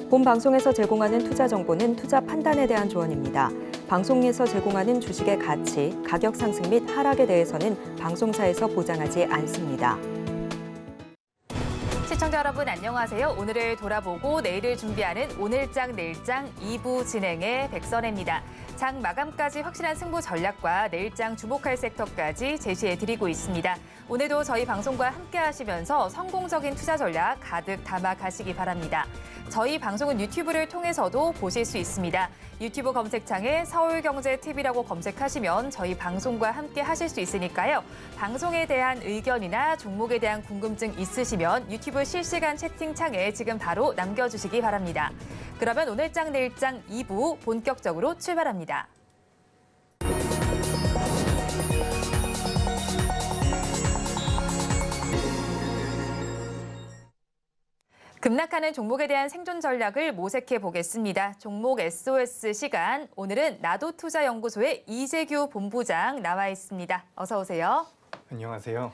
본 방송에서 제공하는 투자 정보는 투자 판단에 대한 조언입니다. 방송에서 제공하는 주식의 가치, 가격 상승 및 하락에 대해서는 방송사에서 보장하지 않습니다. 시청자 여러분 안녕하세요. 오늘을 돌아보고 내일을 준비하는 오늘장 내일장 2부 진행의 백선혜입니다. 장 마감까지 확실한 승부 전략과 내일장 주목할 섹터까지 제시해드리고 있습니다. 오늘도 저희 방송과 함께 하시면서 성공적인 투자 전략 가득 담아 가시기 바랍니다. 저희 방송은 유튜브를 통해서도 보실 수 있습니다. 유튜브 검색창에 서울경제TV라고 검색하시면 저희 방송과 함께 하실 수 있으니까요. 방송에 대한 의견이나 종목에 대한 궁금증 있으시면 유튜브 실시간 채팅창에 지금 바로 남겨주시기 바랍니다. 그러면 오늘장 내일장 2부 본격적으로 출발합니다. 급락하는 종목에 대한 생존 전략을 모색해 보겠습니다. 종목 SOS 시간. 오늘은 나도투자연구소의 이재규 본부장 나와 있습니다. 어서 오세요. 안녕하세요.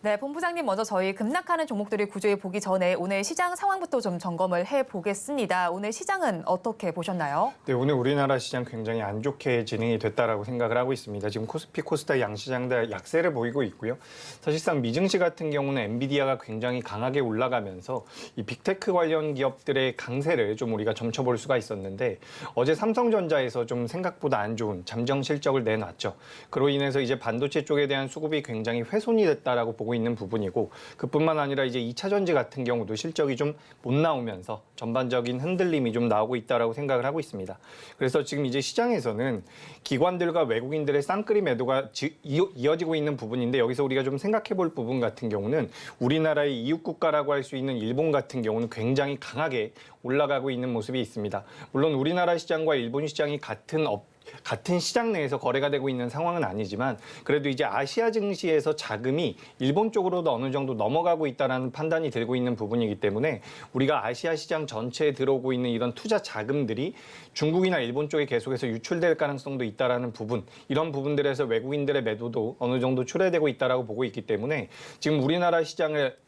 네, 본부장님 먼저 저희 급락하는 종목들을 구조해 보기 전에 오늘 시장 상황부터 좀 점검을 해보겠습니다. 오늘 시장은 어떻게 보셨나요? 네, 오늘 우리나라 시장 굉장히 안 좋게 진행이 됐다라고 생각을 하고 있습니다. 지금 코스피, 코스닥 양시장 다 약세를 보이고 있고요. 사실상 미증시 같은 경우는 엔비디아가 굉장히 강하게 올라가면서 이 빅테크 관련 기업들의 강세를 좀 우리가 점쳐볼 수가 있었는데 어제 삼성전자에서 좀 생각보다 안 좋은 잠정 실적을 내놨죠. 그로 인해서 이제 반도체 쪽에 대한 수급이 굉장히 훼손이 됐다라고 보고 있는 부분이고 그뿐만 아니라 이제 2차 전지 같은 경우도 실적이 좀 못 나오면서 전반적인 흔들림이 좀 나오고 있다라고 생각을 하고 있습니다. 그래서 지금 이제 시장에서는 기관들과 외국인들의 쌍끌이 매도가 이어지고 있는 부분인데 여기서 우리가 좀 생각해 볼 부분 같은 경우는 우리나라의 이웃 국가라고 할 수 있는 일본 같은 경우는 굉장히 강하게 올라가고 있는 모습이 있습니다. 물론 우리나라 시장과 일본 시장이 같은 시장 내에서 거래가 되고 있는 상황은 아니지만 그래도 이제 아시아 증시에서 자금이 일본 쪽으로도 어느 정도 넘어가고 있다는 판단이 들고 있는 부분이기 때문에 우리가 아시아 시장 전체에 들어오고 있는 이런 투자 자금들이 중국이나 일본 쪽에 계속해서 유출될 가능성도 있다는 부분, 이런 부분들에서 외국인들의 매도도 어느 정도 출회되고 있다고 보고 있기 때문에 지금 우리나라 시장을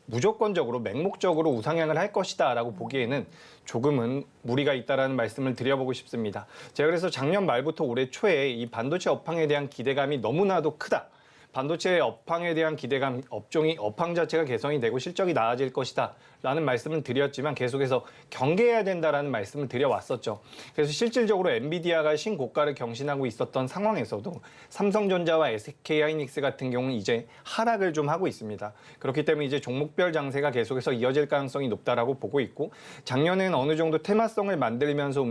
무조건적으로 맹목적으로 우상향을 할 것이다라고 보기에는 조금은 무리가 있다라는 말씀을 드려보고 싶습니다. 제가 그래서 작년 말부터 올해 초에 이 반도체 업황에 대한 기대감이 너무나도 크다. 반도체 업황에 대한 기대감, 업황 자체가 개선이 되고 실적이 나아질 것이다 라는 말씀을 드렸지만 계속해서 경계해야 된다라는 말씀을 드려왔었죠. 그래서 실질적으로 엔비디아가 신고가를 경신하고 있었던 상황에서도 삼성전자와 SK하이닉스 같은 경우는 이제 하락을 좀 하고 있습니다. 그렇기 때문에 이제 종목별 장세가 계속해서 이어질 가능성이 높다라고 보고 있고 작년에는 어느 정도 테마성을 만들면서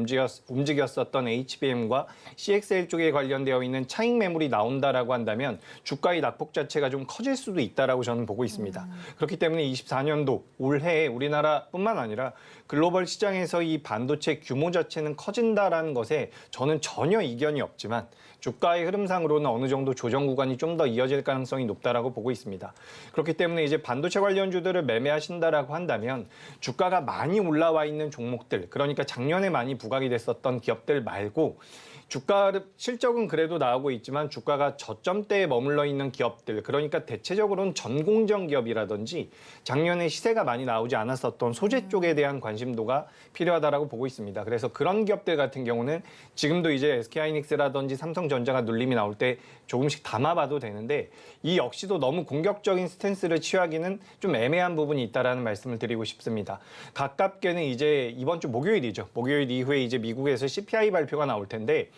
움직였었던 HBM과 CXL 쪽에 관련되어 있는 차익 매물이 나온다라고 한다면 주가의 낙폭 자체가 좀 커질 수도 있다라고 저는 보고 있습니다. 그렇기 때문에 24년도 올해 우리나라뿐만 아니라 글로벌 시장에서 이 반도체 규모 자체는 커진다라는 것에 저는 전혀 이견이 없지만 주가의 흐름상으로는 어느 정도 조정 구간이 좀 더 이어질 가능성이 높다라고 보고 있습니다. 그렇기 때문에 이제 반도체 관련주들을 매매하신다라고 한다면 주가가 많이 올라와 있는 종목들, 그러니까 작년에 많이 부각이 됐었던 기업들 말고 주가 실적은 그래도 나오고 있지만 주가가 저점대에 머물러 있는 기업들, 그러니까 대체적으로는 전공정 기업이라든지 작년에 시세가 많이 나오지 않았었던 소재 쪽에 대한 관심도가 필요하다라고 보고 있습니다. 그래서 그런 기업들 같은 경우는 지금도 이제 SK하이닉스라든지 삼성전자가 눌림이 나올 때 조금씩 담아봐도 되는데 이 역시도 너무 공격적인 스탠스를 취하기는 좀 애매한 부분이 있다라는 말씀을 드리고 싶습니다. 가깝게는 이제 이번 주 목요일이죠. 목요일 이후에 이제 미국에서 CPI 발표가 나올 텐데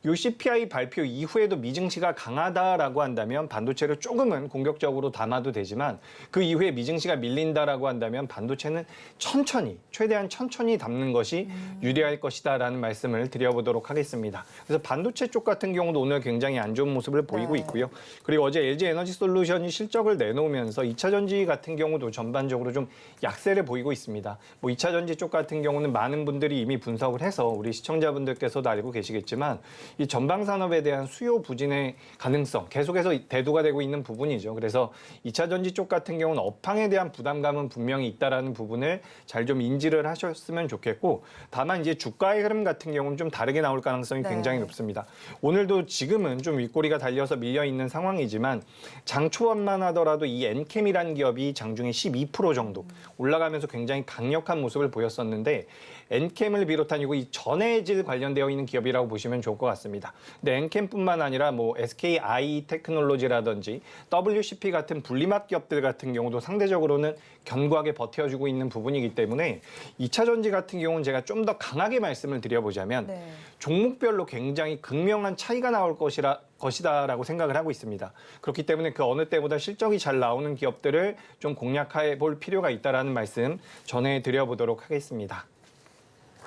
이 CPI 발표 이후에도 미증시가 강하다라고 한다면 반도체를 조금은 공격적으로 담아도 되지만 그 이후에 미증시가 밀린다라고 한다면 반도체는 천천히, 최대한 천천히 담는 것이 유리할 것이다라는 말씀을 드려보도록 하겠습니다. 그래서 반도체 쪽 같은 경우도 오늘 굉장히 안 좋은 모습을 보이고 있고요. 그리고 어제 LG에너지솔루션이 실적을 내놓으면서 2차 전지 같은 경우도 전반적으로 좀 약세를 보이고 있습니다. 뭐 2차 전지 쪽 같은 경우는 많은 분들이 이미 분석을 해서 우리 시청자분들께서도 알고 계시겠지만 이 전방 산업에 대한 수요 부진의 가능성 계속해서 대두가 되고 있는 부분이죠. 그래서 2차 전지 쪽 같은 경우는 업황에 대한 부담감은 분명히 있다. 있다라는 부분을 잘 좀 인지를 하셨으면 좋겠고, 다만 이제 주가의 흐름 같은 경우는 좀 다르게 나올 가능성이 굉장히 높습니다. 오늘도 지금은 좀 윗꼬리가 달려서 밀려 있는 상황이지만 장 초반만 하더라도 이 엔캠이라는 기업이 장중에 12% 정도 올라가면서 굉장히 강력한 모습을 보였었는데, 엔캠을 비롯한 이 전해질 관련되어 있는 기업이라고 보시면 좋을 것 같습니다. 근데 엔캠뿐만 아니라 뭐 SKI 테크놀로지라든지 WCP 같은 분리막 기업들 같은 경우도 상대적으로는 견고하게 버텨주고 있는 부분이기 때문에 2차 전지 같은 경우는 제가 좀 더 강하게 말씀을 드려보자면 종목별로 굉장히 극명한 차이가 나올 것이다라고 생각을 하고 있습니다. 그렇기 때문에 그 어느 때보다 실적이 잘 나오는 기업들을 좀 공략해 볼 필요가 있다라는 말씀 전해드려보도록 하겠습니다.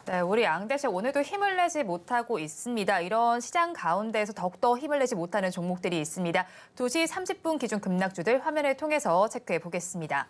네, 우리 양대식 오늘도 힘을 내지 못하고 있습니다. 이런 시장 가운데에서 더욱더 힘을 내지 못하는 종목들이 있습니다. 2시 30분 기준 급락주들 화면을 통해서 체크해 보겠습니다.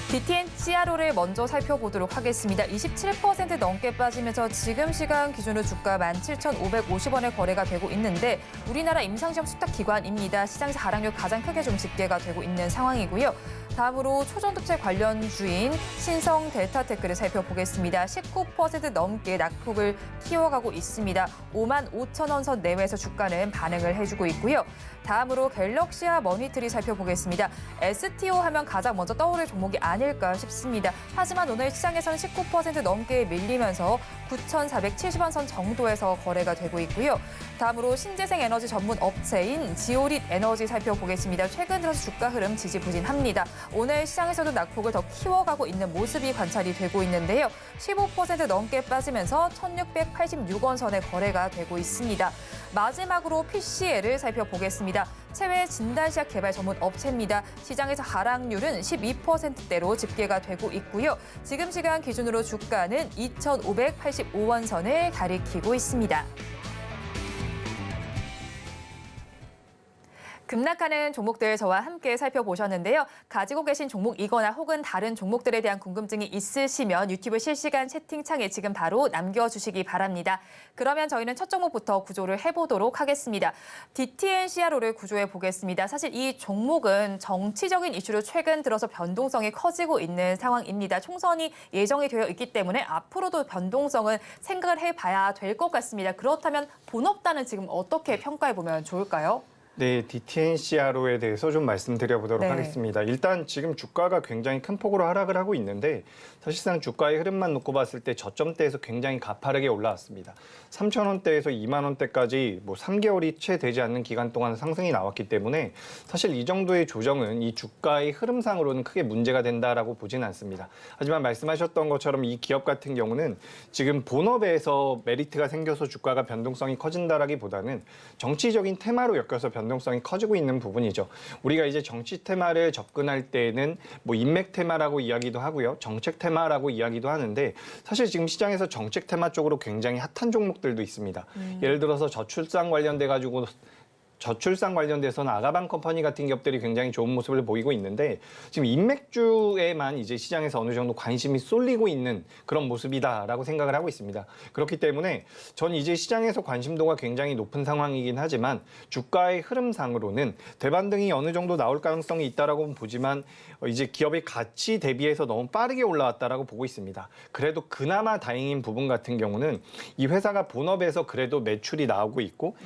DTN CRO를 먼저 살펴보도록 하겠습니다. 27% 넘게 빠지면서 지금 시간 기준으로 주가 17,550원에 거래가 되고 있는데 우리나라 임상시험 수탁기관입니다. 시장에서 하락률 가장 크게 좀 집계가 되고 있는 상황이고요. 다음으로 초전도체 관련주인 신성 델타테크를 살펴보겠습니다. 19% 넘게 낙폭을 키워가고 있습니다. 55,000원 선 내외에서 주가는 반응을 해주고 있고요. 다음으로 갤럭시와 머니트리 살펴보겠습니다. STO 하면 가장 먼저 떠오를 종목이 아닐까 싶습니다. 하지만 오늘 시장에서는 19% 넘게 밀리면서 9,470원 선 정도에서 거래가 되고 있고요. 다음으로 신재생 에너지 전문 업체인 지오릿 에너지 살펴보겠습니다. 최근 들어서 주가 흐름 지지부진합니다. 오늘 시장에서도 낙폭을 더 키워가고 있는 모습이 관찰이 되고 있는데요. 15% 넘게 빠지면서 1,686원 선에 거래가 되고 있습니다. 마지막으로 PCL을 살펴보겠습니다. 체외 진단시약 개발 전문 업체입니다. 시장에서 하락률은 12%대로 집계가 되고 있고요. 지금 시간 기준으로 주가는 2,585원 선을 가리키고 있습니다. 급락하는 종목들 저와 함께 살펴보셨는데요. 가지고 계신 종목이거나 혹은 다른 종목들에 대한 궁금증이 있으시면 유튜브 실시간 채팅창에 지금 바로 남겨주시기 바랍니다. 그러면 저희는 첫 종목부터 구조를 해보도록 하겠습니다. DTN CRO를 구조해 보겠습니다. 사실 이 종목은 정치적인 이슈로 최근 들어서 변동성이 커지고 있는 상황입니다. 총선이 예정이 되어 있기 때문에 앞으로도 변동성은 생각을 해봐야 될 것 같습니다. 그렇다면 본업단은 지금 어떻게 평가해 보면 좋을까요? 네, DTN CRO에 대해서 좀 말씀드려보도록 네. 하겠습니다. 일단 지금 주가가 굉장히 큰 폭으로 하락을 하고 있는데 사실상 주가의 흐름만 놓고 봤을 때 저점대에서 굉장히 가파르게 올라왔습니다. 3,000원대에서 2만 원대까지 뭐 3개월이 채 되지 않는 기간 동안 상승이 나왔기 때문에 사실 이 정도의 조정은 이 주가의 흐름상으로는 크게 문제가 된다라고 보지는 않습니다. 하지만 말씀하셨던 것처럼 이 기업 같은 경우는 지금 본업에서 메리트가 생겨서 주가가 변동성이 커진다라기보다는 정치적인 테마로 엮여서 변동성이 커지고 있는 부분이죠. 우리가 이제 정치 테마를 접근할 때는 뭐 인맥 테마라고 이야기도 하고요. 정책 테마라고 이야기도 하는데 사실 지금 시장에서 정책 테마 쪽으로 굉장히 핫한 종목들도 있습니다. 예를 들어서 저출산 관련돼서는 아가방 컴퍼니 같은 기업들이 굉장히 좋은 모습을 보이고 있는데 지금 인맥주에만 이제 시장에서 어느 정도 관심이 쏠리고 있는 그런 모습이다라고 생각을 하고 있습니다. 그렇기 때문에 전 이제 시장에서 관심도가 굉장히 높은 상황이긴 하지만 주가의 흐름상으로는 대반등이 어느 정도 나올 가능성이 있다라고는 보지만 이제 기업의 가치 대비해서 너무 빠르게 올라왔다라고 보고 있습니다. 그래도 그나마 다행인 부분 같은 경우는 이 회사가 본업에서 그래도 매출이 나오고 있고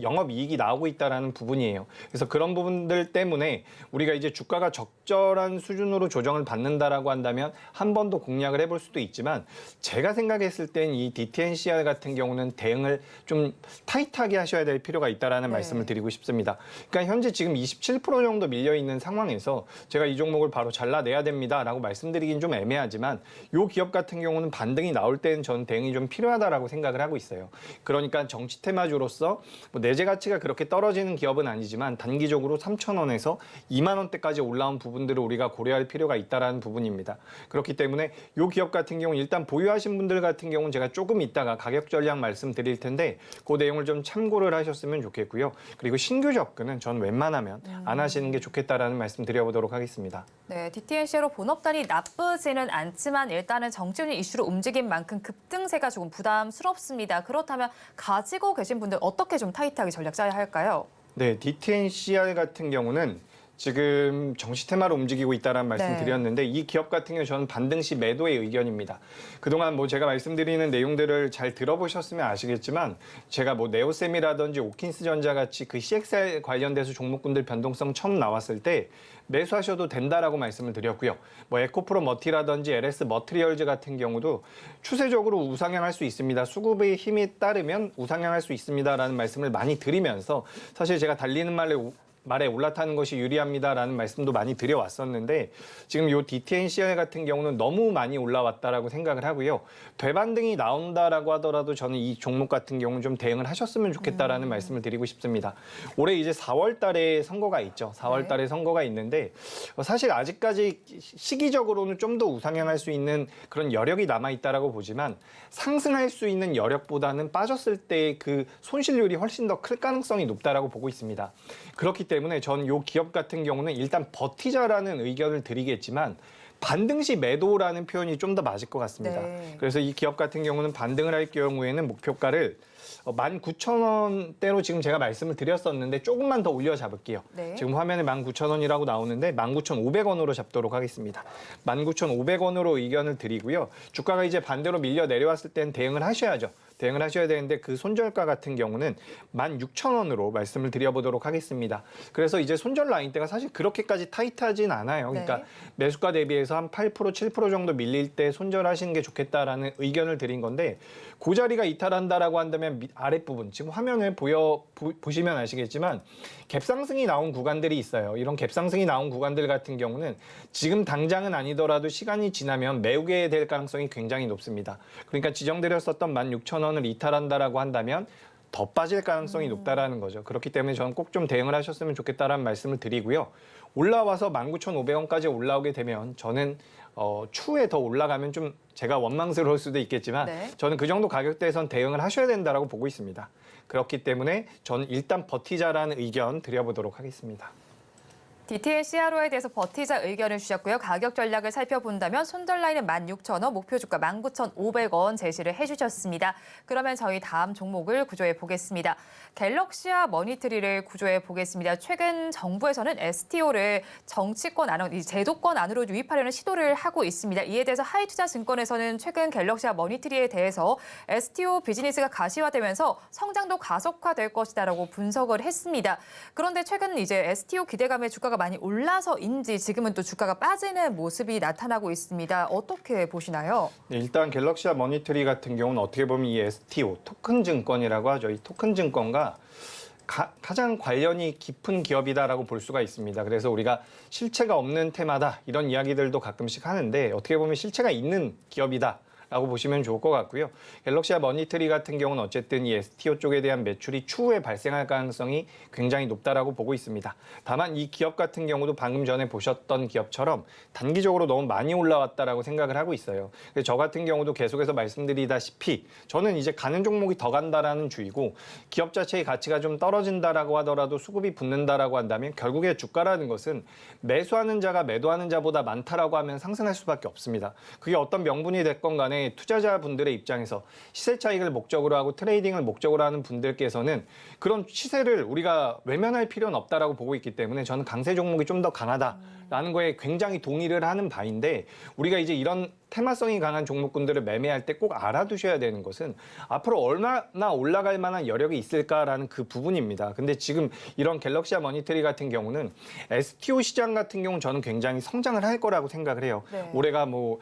영업이익이 나오고 있다는 부분이에요. 그래서 그런 부분들 때문에 우리가 이제 주가가 적절한 수준으로 조정을 받는다라고 한다면 한 번 더 공략을 해볼 수도 있지만 제가 생각했을 땐 이 DTNCR 같은 경우는 대응을 좀 타이트하게 하셔야 될 필요가 있다라는 말씀을 드리고 싶습니다. 그러니까 현재 지금 27% 정도 밀려 있는 상황에서 제가 이 종목을 바로 잘라내야 됩니다라고 말씀드리긴 좀 애매하지만 이 기업 같은 경우는 반등이 나올 때는 저는 대응이 좀 필요하다라고 생각을 하고 있어요. 그러니까 정치 테마주로서 뭐 내재 가치가 그렇게 떨어지는 기업은 아니지만 단기적으로 3,000원에서 2만 원대까지 올라온 부분들을 우리가 고려할 필요가 있다라는 부분입니다. 그렇기 때문에 이 기업 같은 경우는 일단 보유하신 분들 같은 경우는 제가 조금 이따가 가격 전략 말씀드릴 텐데 그 내용을 좀 참고를 하셨으면 좋겠고요. 그리고 신규 접근은 전 웬만하면 안 하시는 게 좋겠다라는 말씀 드려보도록 하겠습니다. 네, DTNC로 본업단이 나쁘지는 않지만 일단은 정치적인 이슈로 움직인 만큼 급등세가 조금 부담스럽습니다. 그렇다면 가지고 계신 분들 어떻게 좀 타이트하게 전략 짜야 할까요? 네, DTNCR 같은 경우는 지금 정시 테마로 움직이고 있다는 말씀 네. 드렸는데 이 기업 같은 경우 저는 반등 시 매도의 의견입니다. 그동안 뭐 제가 말씀드리는 내용들을 잘 들어보셨으면 아시겠지만 제가 뭐 네오셈이라든지 오킨스전자 같이 그 CXR 관련돼서 종목군들 변동성 처음 나왔을 때 매수하셔도 된다라고 말씀을 드렸고요. 뭐 에코프로 머티라든지 LS 머트리얼즈 같은 경우도 추세적으로 우상향할 수 있습니다. 수급의 힘이 따르면 우상향할 수 있습니다라는 말씀을 많이 드리면서 사실 제가 달리는 말에 올라타는 것이 유리합니다라는 말씀도 많이 드려왔었는데 지금 요 DTNCI 같은 경우는 너무 많이 올라왔다라고 생각을 하고요. 되반등이 나온다라고 하더라도 저는 이 종목 같은 경우는 좀 대응을 하셨으면 좋겠다라는 말씀을 드리고 싶습니다. 올해 이제 4월 달에 선거가 있죠. 4월 달에 선거가 있는데 사실 아직까지 시기적으로는 좀 더 우상향할 수 있는 그런 여력이 남아있다라고 보지만 상승할 수 있는 여력보다는 빠졌을 때 그 손실률이 훨씬 더 클 가능성이 높다라고 보고 있습니다. 그렇기 때문에 전 이 기업 같은 경우는 일단 버티자라는 의견을 드리겠지만 반등 시 매도라는 표현이 좀 더 맞을 것 같습니다. 네. 그래서 이 기업 같은 경우는 반등을 할 경우에는 목표가를 19,000원대로 지금 제가 말씀을 드렸었는데 조금만 더 올려 잡을게요. 네. 지금 화면에 19,000원이라고 나오는데 19,500원으로 잡도록 하겠습니다. 19,500원으로 의견을 드리고요. 주가가 이제 반대로 밀려 내려왔을 땐 대응을 하셔야죠. 대응을 하셔야 되는데 그 손절가 같은 경우는 16,000원으로 말씀을 드려보도록 하겠습니다. 그래서 이제 손절 라인대가 사실 그렇게까지 타이트하진 않아요. 그러니까 네. 매수가 대비해서 한 8%, 7% 정도 밀릴 때 손절하시는 게 좋겠다라는 의견을 드린 건데 그 자리가 이탈한다라고 한다면 아랫부분, 지금 화면을 보시면 아시겠지만 갭상승이 나온 구간들이 있어요. 이런 갭상승이 나온 구간들 같은 경우는 지금 당장은 아니더라도 시간이 지나면 매우게 될 가능성이 굉장히 높습니다. 그러니까 지정드렸었던 16,000원을 이탈한다라고 한다면 더 빠질 가능성이 높다라는 거죠. 그렇기 때문에 저는 꼭 좀 대응을 하셨으면 좋겠다라는 말씀을 드리고요. 올라와서 19,500원까지 올라오게 되면 저는 추후에 더 올라가면 좀 제가 원망스러울 수도 있겠지만 네. 저는 그 정도 가격대에선 대응을 하셔야 된다라고 보고 있습니다. 그렇기 때문에 저는 일단 버티자라는 의견 드려보도록 하겠습니다. DTN CRO에 대해서 버티자 의견을 주셨고요. 가격 전략을 살펴본다면 손절 라인은 16,000원, 목표 주가 19,500원 제시를 해주셨습니다. 그러면 저희 다음 종목을 구조해 보겠습니다. 갤럭시와 머니트리를 구조해 보겠습니다. 최근 정부에서는 STO를 정치권 안으로, 제도권 안으로 유입하려는 시도를 하고 있습니다. 이에 대해서 하이투자증권에서는 최근 갤럭시와 머니트리에 대해서 STO 비즈니스가 가시화되면서 성장도 가속화될 것이다라고 분석을 했습니다. 그런데 최근 이제 STO 기대감에 주가가 많이 올라서인지 지금은 또 주가가 빠지는 모습이 나타나고 있습니다. 어떻게 보시나요? 네, 일단 갤럭시와 머니터리 같은 경우는 어떻게 보면 이 STO, 토큰 증권이라고 하죠. 이 토큰 증권과 가장 관련이 깊은 기업이다라고 볼 수가 있습니다. 그래서 우리가 실체가 없는 테마다 이런 이야기들도 가끔씩 하는데 어떻게 보면 실체가 있는 기업이다. 라고 보시면 좋을 것 같고요. 갤럭시와 머니터리 같은 경우는 어쨌든 이 STO 쪽에 대한 매출이 추후에 발생할 가능성이 굉장히 높다라고 보고 있습니다. 다만 이 기업 같은 경우도 방금 전에 보셨던 기업처럼 단기적으로 너무 많이 올라왔다라고 생각을 하고 있어요. 그래서 저 같은 경우도 계속해서 말씀드리다시피 저는 이제 가는 종목이 더 간다라는 주의고 기업 자체의 가치가 좀 떨어진다라고 하더라도 수급이 붙는다라고 한다면 결국에 주가라는 것은 매수하는 자가 매도하는 자보다 많다라고 하면 상승할 수밖에 없습니다. 그게 어떤 명분이 됐건 간에 투자자분들의 입장에서 시세 차익을 목적으로 하고 트레이딩을 목적으로 하는 분들께서는 그런 시세를 우리가 외면할 필요는 없다라고 보고 있기 때문에 저는 강세 종목이 좀 더 강하다라는 거에 굉장히 동의를 하는 바인데 우리가 이제 이런 테마성이 강한 종목군들을 매매할 때 꼭 알아두셔야 되는 것은 앞으로 얼마나 올라갈 만한 여력이 있을까라는 그 부분입니다. 근데 지금 이런 갤럭시와 머니터리 같은 경우는 STO 시장 같은 경우는 저는 굉장히 성장을 할 거라고 생각을 해요. 네. 올해가 뭐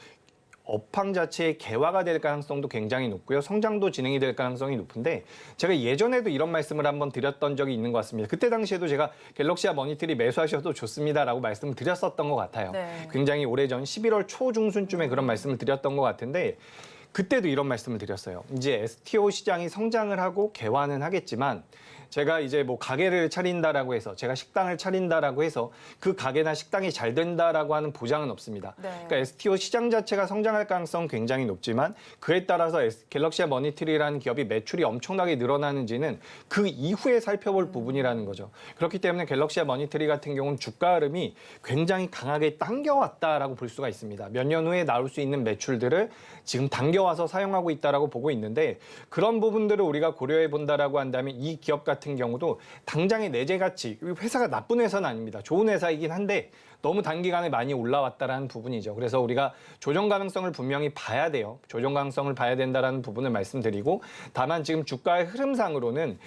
업황 자체의 개화가 될 가능성도 굉장히 높고요. 성장도 진행이 될 가능성이 높은데 제가 예전에도 이런 말씀을 한번 드렸던 적이 있는 것 같습니다. 그때 당시에도 제가 갤럭시와 머니터리 매수하셔도 좋습니다라고 말씀을 드렸었던 것 같아요. 네. 굉장히 오래전 11월 초중순쯤에 그런 말씀을 드렸던 것 같은데 그때도 이런 말씀을 드렸어요. 이제 STO 시장이 성장을 하고 개화는 하겠지만 제가 이제 뭐 가게를 차린다라고 해서 제가 식당을 차린다라고 해서 그 가게나 식당이 잘 된다라고 하는 보장은 없습니다. 네. 그러니까 STO 시장 자체가 성장할 가능성은 굉장히 높지만 그에 따라서 갤럭시와 머니터리라는 기업이 매출이 엄청나게 늘어나는지는 그 이후에 살펴볼 부분이라는 거죠. 그렇기 때문에 갤럭시와 머니터리 같은 경우는 주가 흐름이 굉장히 강하게 당겨왔다라고 볼 수가 있습니다. 몇 년 후에 나올 수 있는 매출들을 지금 당겨 옮겨와서 사용하고 있다라고 보고 있는데 그런 부분들을 우리가 고려해 본다라고 한다면 이 기업 같은 경우도 당장의 내재 가치, 회사가 나쁜 회사는 아닙니다. 좋은 회사이긴 한데 너무 단기간에 많이 올라왔다라는 부분이죠. 그래서 우리가 조정 가능성을 분명히 봐야 돼요. 조정 가능성을 봐야 된다라는 부분을 말씀드리고 다만 지금 주가의 흐름상으로는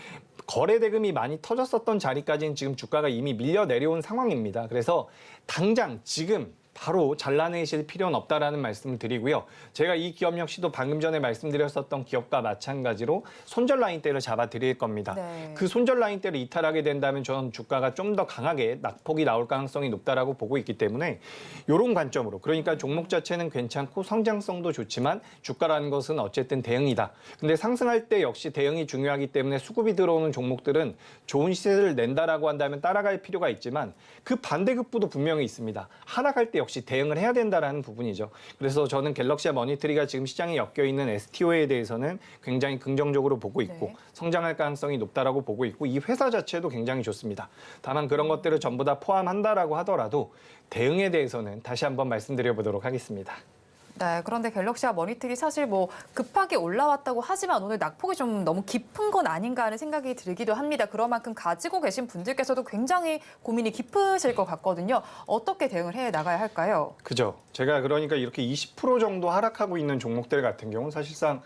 거래 대금이 많이 터졌었던 자리까지는 지금 주가가 이미 밀려 내려온 상황입니다. 그래서 당장 지금 바로 잘라내실 필요는 없다라는 말씀을 드리고요. 제가 이 기업 역시도 방금 전에 말씀드렸었던 기업과 마찬가지로 손절 라인대를 잡아드릴 겁니다. 네. 그 손절 라인대를 이탈하게 된다면 저는 주가가 좀 더 강하게 낙폭이 나올 가능성이 높다라고 보고 있기 때문에 이런 관점으로 그러니까 종목 자체는 괜찮고 성장성도 좋지만 주가라는 것은 어쨌든 대응이다. 근데 상승할 때 역시 대응이 중요하기 때문에 수급이 들어오는 종목들은 좋은 시세를 낸다라고 한다면 따라갈 필요가 있지만 그 반대급부도 분명히 있습니다. 하락할 때 역시 대응을 해야 된다라는 부분이죠. 그래서 저는 갤럭시와 머니터리가 지금 시장에 엮여 있는 STO에 대해서는 굉장히 긍정적으로 보고 있고 네. 성장할 가능성이 높다라고 보고 있고 이 회사 자체도 굉장히 좋습니다. 다만 그런 것들을 전부 다 포함한다라고 하더라도 대응에 대해서는 다시 한번 말씀드려 보도록 하겠습니다. 네, 그런데 갤럭시와 머니터리 사실 뭐 급하게 올라왔다고 하지만 오늘 낙폭이 좀 너무 깊은 건 아닌가 하는 생각이 들기도 합니다. 그런 만큼 가지고 계신 분들께서도 굉장히 고민이 깊으실 것 같거든요. 어떻게 대응을 해 나가야 할까요? 그죠. 제가 그러니까 이렇게 20% 정도 하락하고 있는 종목들 같은 경우는 사실상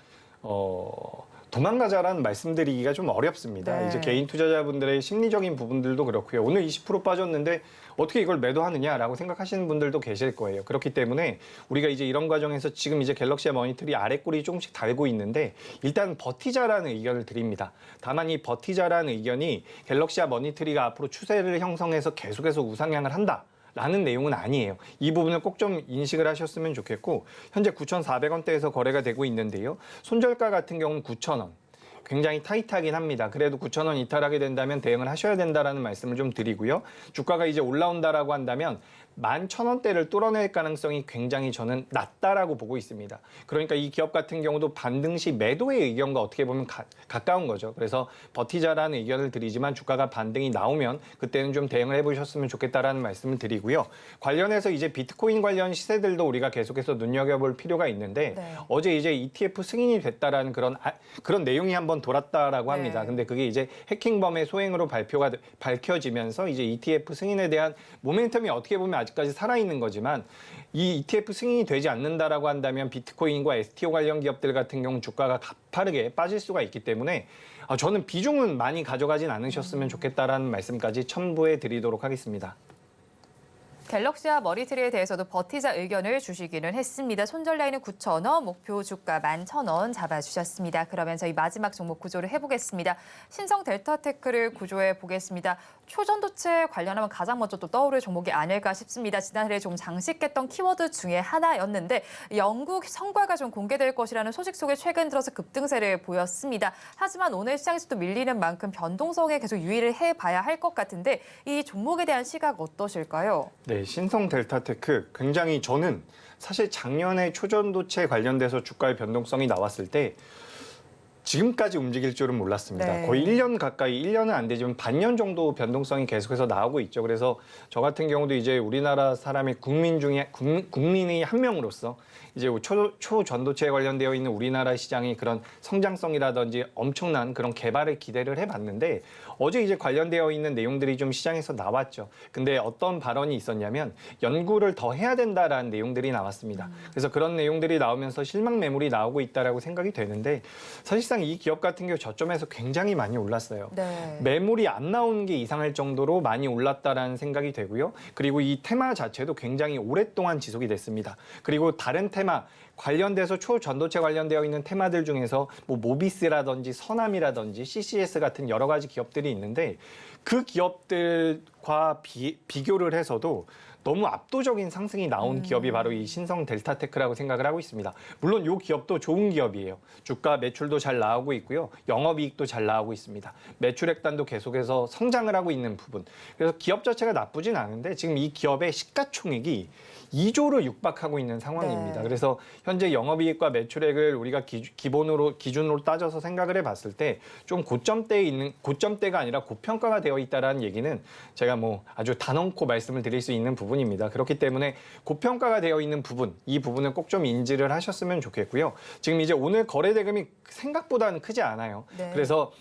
도망가자라는 말씀드리기가 좀 어렵습니다. 네. 이제 개인 투자자분들의 심리적인 부분들도 그렇고요. 오늘 20% 빠졌는데 어떻게 이걸 매도하느냐라고 생각하시는 분들도 계실 거예요. 그렇기 때문에 우리가 이제 이런 과정에서 지금 이제 갤럭시와 머니터리 아래 꼬리 조금씩 달고 있는데 일단 버티자라는 의견을 드립니다. 다만 이 버티자라는 의견이 갤럭시와 머니터리가 앞으로 추세를 형성해서 계속해서 우상향을 한다. 라는 내용은 아니에요. 이 부분을 꼭 좀 인식을 하셨으면 좋겠고 현재 9,400원대에서 거래가 되고 있는데요. 손절가 같은 경우는 9,000원. 굉장히 타이트하긴 합니다. 그래도 9,000원 이탈하게 된다면 대응을 하셔야 된다라는 말씀을 좀 드리고요. 주가가 이제 올라온다라고 한다면 11,000원대를 뚫어낼 가능성이 굉장히 저는 낮다라고 보고 있습니다. 그러니까 이 기업 같은 경우도 반등 시 매도의 의견과 어떻게 보면 가까운 거죠. 그래서 버티자라는 의견을 드리지만 주가가 반등이 나오면 그때는 좀 대응을 해보셨으면 좋겠다라는 말씀을 드리고요. 관련해서 이제 비트코인 관련 시세들도 우리가 계속해서 눈여겨볼 필요가 있는데 네. 어제 이제 ETF 승인이 됐다라는 그런 내용이 한번 돌았다라고 합니다. 네. 근데 그게 이제 해킹범의 소행으로 밝혀지면서 이제 ETF 승인에 대한 모멘텀이 어떻게 보면 아직까지 살아있는 거지만 이 ETF 승인이 되지 않는다라고 한다면 비트코인과 STO 관련 기업들 같은 경우 주가가 가파르게 빠질 수가 있기 때문에 저는 비중은 많이 가져가진 않으셨으면 좋겠다라는 말씀까지 첨부해 드리도록 하겠습니다. 갤럭시와 머니터리에 대해서도 버티자 의견을 주시기는 했습니다. 손절 라인은 9,000원, 목표 주가 11,000원 잡아주셨습니다. 그러면 저희 마지막 종목 구조를 해보겠습니다. 신성 델타테크를 구조해 보겠습니다. 초전도체 관련하면 가장 먼저 또 떠오를 종목이 아닐까 싶습니다. 지난해 좀 장식했던 키워드 중에 하나였는데 영국 성과가 좀 공개될 것이라는 소식 속에 최근 들어서 급등세를 보였습니다. 하지만 오늘 시장에서도 밀리는 만큼 변동성에 계속 유의를 해봐야 할 것 같은데 이 종목에 대한 시각 어떠실까요? 네, 신성 델타테크 굉장히 저는 사실 작년에 초전도체 관련돼서 주가의 변동성이 나왔을 때 지금까지 움직일 줄은 몰랐습니다. 네. 거의 1년 가까이, 1년은 안 되지만 반년 정도 변동성이 계속해서 나오고 있죠. 그래서 저 같은 경우도 이제 우리나라 사람의 국민의 한 명으로서 이제 초전도체에 관련되어 있는 우리나라 시장의 그런 성장성이라든지 엄청난 그런 개발을 기대를 해봤는데 어제 이제 관련되어 있는 내용들이 좀 시장에서 나왔죠. 근데 어떤 발언이 있었냐면 연구를 더 해야 된다라는 내용들이 나왔습니다. 그래서 그런 내용들이 나오면서 실망 매물이 나오고 있다라고 생각이 되는데 사실상 이 기업 같은 경우 저점에서 굉장히 많이 올랐어요. 네. 매물이 안 나오는 게 이상할 정도로 많이 올랐다라는 생각이 되고요. 그리고 이 테마 자체도 굉장히 오랫동안 지속이 됐습니다. 그리고 다른 테마 관련돼서 초전도체 관련되어 있는 테마들 중에서 뭐 모비스라든지 서남이라든지 CCS 같은 여러 가지 기업들이 있는데 그 기업들과 비교를 해서도 너무 압도적인 상승이 나온 기업이 바로 이 신성 델타테크라고 생각을 하고 있습니다. 물론 이 기업도 좋은 기업이에요. 주가 매출도 잘 나오고 있고요. 영업이익도 잘 나오고 있습니다. 매출액단도 계속해서 성장을 하고 있는 부분. 그래서 기업 자체가 나쁘진 않은데 지금 이 기업의 시가총액이 2조를 육박하고 있는 상황입니다. 네. 그래서 현재 영업이익과 매출액을 우리가 기준으로 따져서 생각을 해봤을 때 좀 고점대가 아니라 고평가가 되어 있다라는 얘기는 제가 뭐 아주 단언코 말씀을 드릴 수 있는 부분입니다. 그렇기 때문에 고평가가 되어 있는 부분, 이 부분은 꼭 좀 인지를 하셨으면 좋겠고요. 지금 이제 오늘 거래 대금이 생각보다는 크지 않아요. 네. 그래서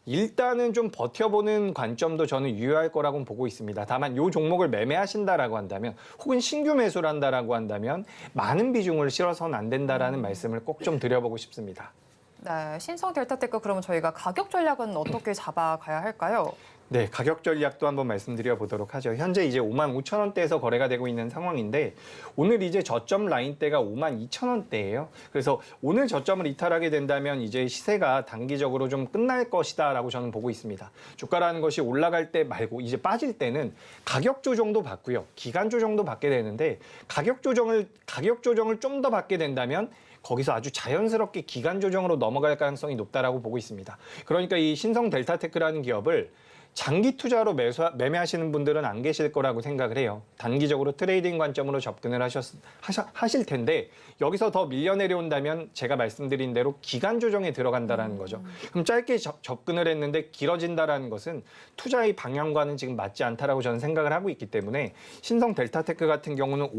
일단은 좀 버텨보는 관점도 저는 유효할 거라고 보고 있습니다. 다만 이 종목을 매매하신다라고 한다면 혹은 신규 매수를 한다라고 한다면 많은 비중을 실어서는 안 된다라는 말씀을 꼭 좀 드려보고 싶습니다. 네, 신성 델타테크 그러면 저희가 가격 전략은 어떻게 잡아가야 할까요? 네, 가격 전략도 한번 말씀드려 보도록 하죠. 현재 이제 55,000원대에서 거래가 되고 있는 상황인데 오늘 이제 저점 라인대가 52,000원대예요. 그래서 오늘 저점을 이탈하게 된다면 이제 시세가 단기적으로 좀 끝날 것이다라고 저는 보고 있습니다. 주가라는 것이 올라갈 때 말고 이제 빠질 때는 가격 조정도 받고요. 기간 조정도 받게 되는데 가격 조정을 좀 더 받게 된다면 거기서 아주 자연스럽게 기간 조정으로 넘어갈 가능성이 높다라고 보고 있습니다. 그러니까 이 신성 델타테크라는 기업을 장기 투자로 매매하시는 분들은 안 계실 거라고 생각을 해요. 단기적으로 트레이딩 관점으로 접근을 하실 텐데 여기서 더 밀려 내려온다면 제가 말씀드린 대로 기간 조정에 들어간다라는 거죠. 그럼 짧게 접근을 했는데 길어진다라는 것은 투자의 방향과는 지금 맞지 않다라고 저는 생각을 하고 있기 때문에 신성 델타테크 같은 경우는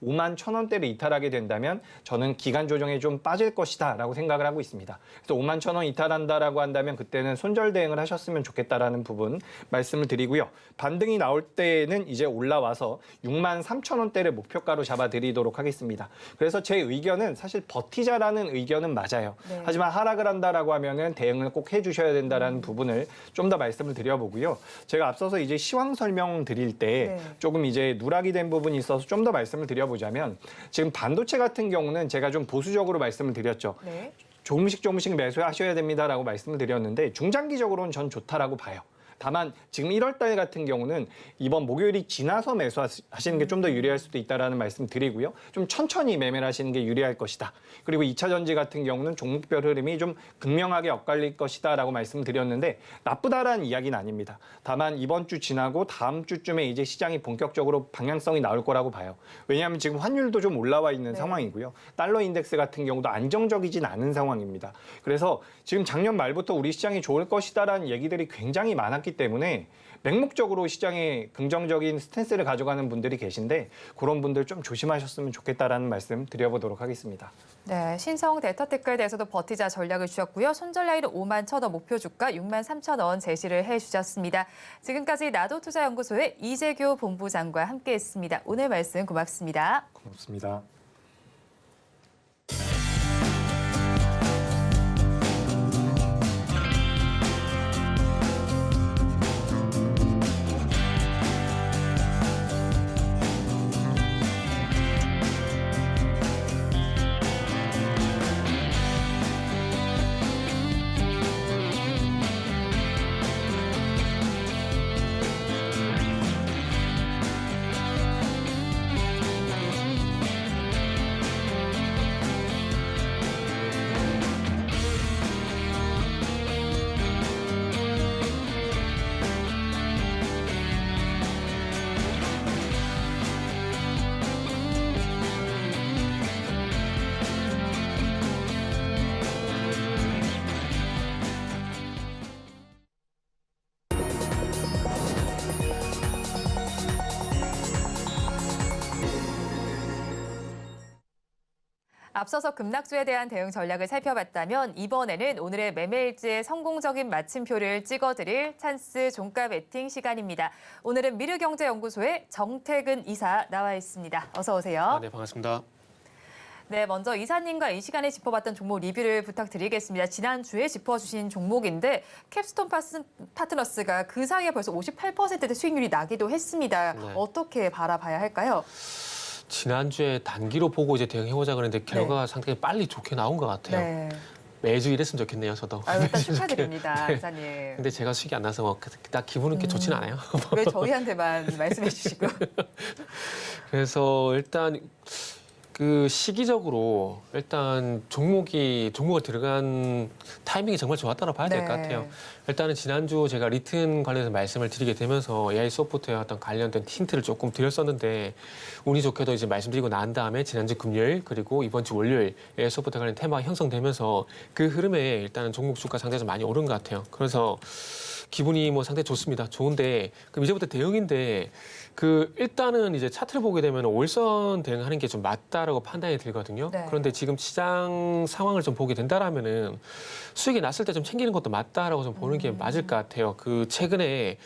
51,000원대를 이탈하게 된다면 저는 기간 조정에 좀 빠질 것이다라고 생각을 하고 있습니다. 그래서 51,000원 이탈한다라고 한다면 그때는 손절 대응을 하셨으면 좋겠다라는 부분 말씀을 드리고요. 반등이 나올 때는 이제 올라와서 63,000원대를 목표가로 잡아드리도록 하겠습니다. 그래서 제 의견은 사실 버티자라는 의견은 맞아요. 네. 하지만 하락을 한다라고 하면은 대응을 꼭 해주셔야 된다라는 부분을 좀 더 말씀을 드려보고요. 제가 앞서서 이제 시황 설명 드릴 때 네. 조금 이제 누락이 된 부분이 있어서 좀 더 말씀을 드려보자면 지금 반도체 같은 경우는 제가 좀 보수적으로 말씀을 드렸죠. 네. 조금씩 매수하셔야 됩니다라고 말씀을 드렸는데 중장기적으로는 전 좋다라고 봐요. 다만 지금 1월 달 같은 경우는 이번 목요일이 지나서 매수하시는 게 좀 더 유리할 수도 있다라는 말씀 드리고요. 좀 천천히 매매를 하시는 게 유리할 것이다. 그리고 2차 전지 같은 경우는 종목별 흐름이 좀 극명하게 엇갈릴 것이다라고 말씀드렸는데 나쁘다라는 이야기는 아닙니다. 다만 이번 주 지나고 다음 주쯤에 이제 시장이 본격적으로 방향성이 나올 거라고 봐요. 왜냐하면 지금 환율도 좀 올라와 있는 네. 상황이고요. 달러 인덱스 같은 경우도 안정적이진 않은 상황입니다. 그래서 지금 작년 말부터 우리 시장이 좋을 것이다라는 얘기들이 굉장히 많았기 때문에 맹목적으로 시장에 긍정적인 스탠스를 가져가는 분들이 계신데 그런 분들 좀 조심하셨으면 좋겠다라는 말씀 드려보도록 하겠습니다. 네, 신성 델타테크에 대해서도 버티자 전략을 주셨고요. 손절 라인은 51,000원, 목표 주가 63,000원 제시를 해주셨습니다. 지금까지 나도투자연구소의 이재교 본부장과 함께했습니다. 오늘 말씀 고맙습니다. 고맙습니다. 앞서서 급락주에 대한 대응 전략을 살펴봤다면 이번에는 오늘의 매매일지의 성공적인 마침표를 찍어드릴 찬스 종가 베팅 시간입니다. 오늘은 미르경제연구소의 정태근 이사 나와 있습니다. 어서 오세요. 네, 반갑습니다. 네, 먼저 이사님과 이 시간에 짚어봤던 종목 리뷰를 부탁드리겠습니다. 지난주에 짚어주신 종목인데 캡스톤 파트너스가 그 사이에 벌써 58%대 수익률이 나기도 했습니다. 네. 어떻게 바라봐야 할까요? 지난주에 단기로 보고 이제 대응해보자 그랬는데 결과가 상당히 빨리 좋게 나온 것 같아요. 네. 매주 이랬으면 좋겠네요, 저도. 아유, 일단 축하드립니다, 네. 이사님. 근데 제가 수익이 안 나서 뭐 딱 기분은 그렇게 좋진 않아요. 왜 저희한테만 말씀해 주시고. 그래서 일단 그 시기적으로 일단 종목을 들어간 타이밍이 정말 좋았다고 봐야 될 것 같아요. 일단은 지난주 제가 리튼 관련해서 말씀을 드리게 되면서 AI 소프트웨어 어떤 관련된 힌트를 조금 드렸었는데 운이 좋게도 이제 말씀드리고 난 다음에 지난주 금요일 그리고 이번 주 월요일 AI 소프트웨어 관련 테마가 형성되면서 그 흐름에 일단은 종목 주가 상대에서 많이 오른 것 같아요. 그래서 기분이 뭐 상당히 좋습니다. 좋은데 그럼 이제부터 대응인데 그 일단은 이제 차트를 보게 되면 5일선 대응하는 게 좀 맞다라고 판단이 들거든요. 네. 그런데 지금 시장 상황을 좀 보게 된다라면은 수익이 났을 때 좀 챙기는 것도 맞다라고 좀 보는 게 맞을 것 같아요. 그 최근에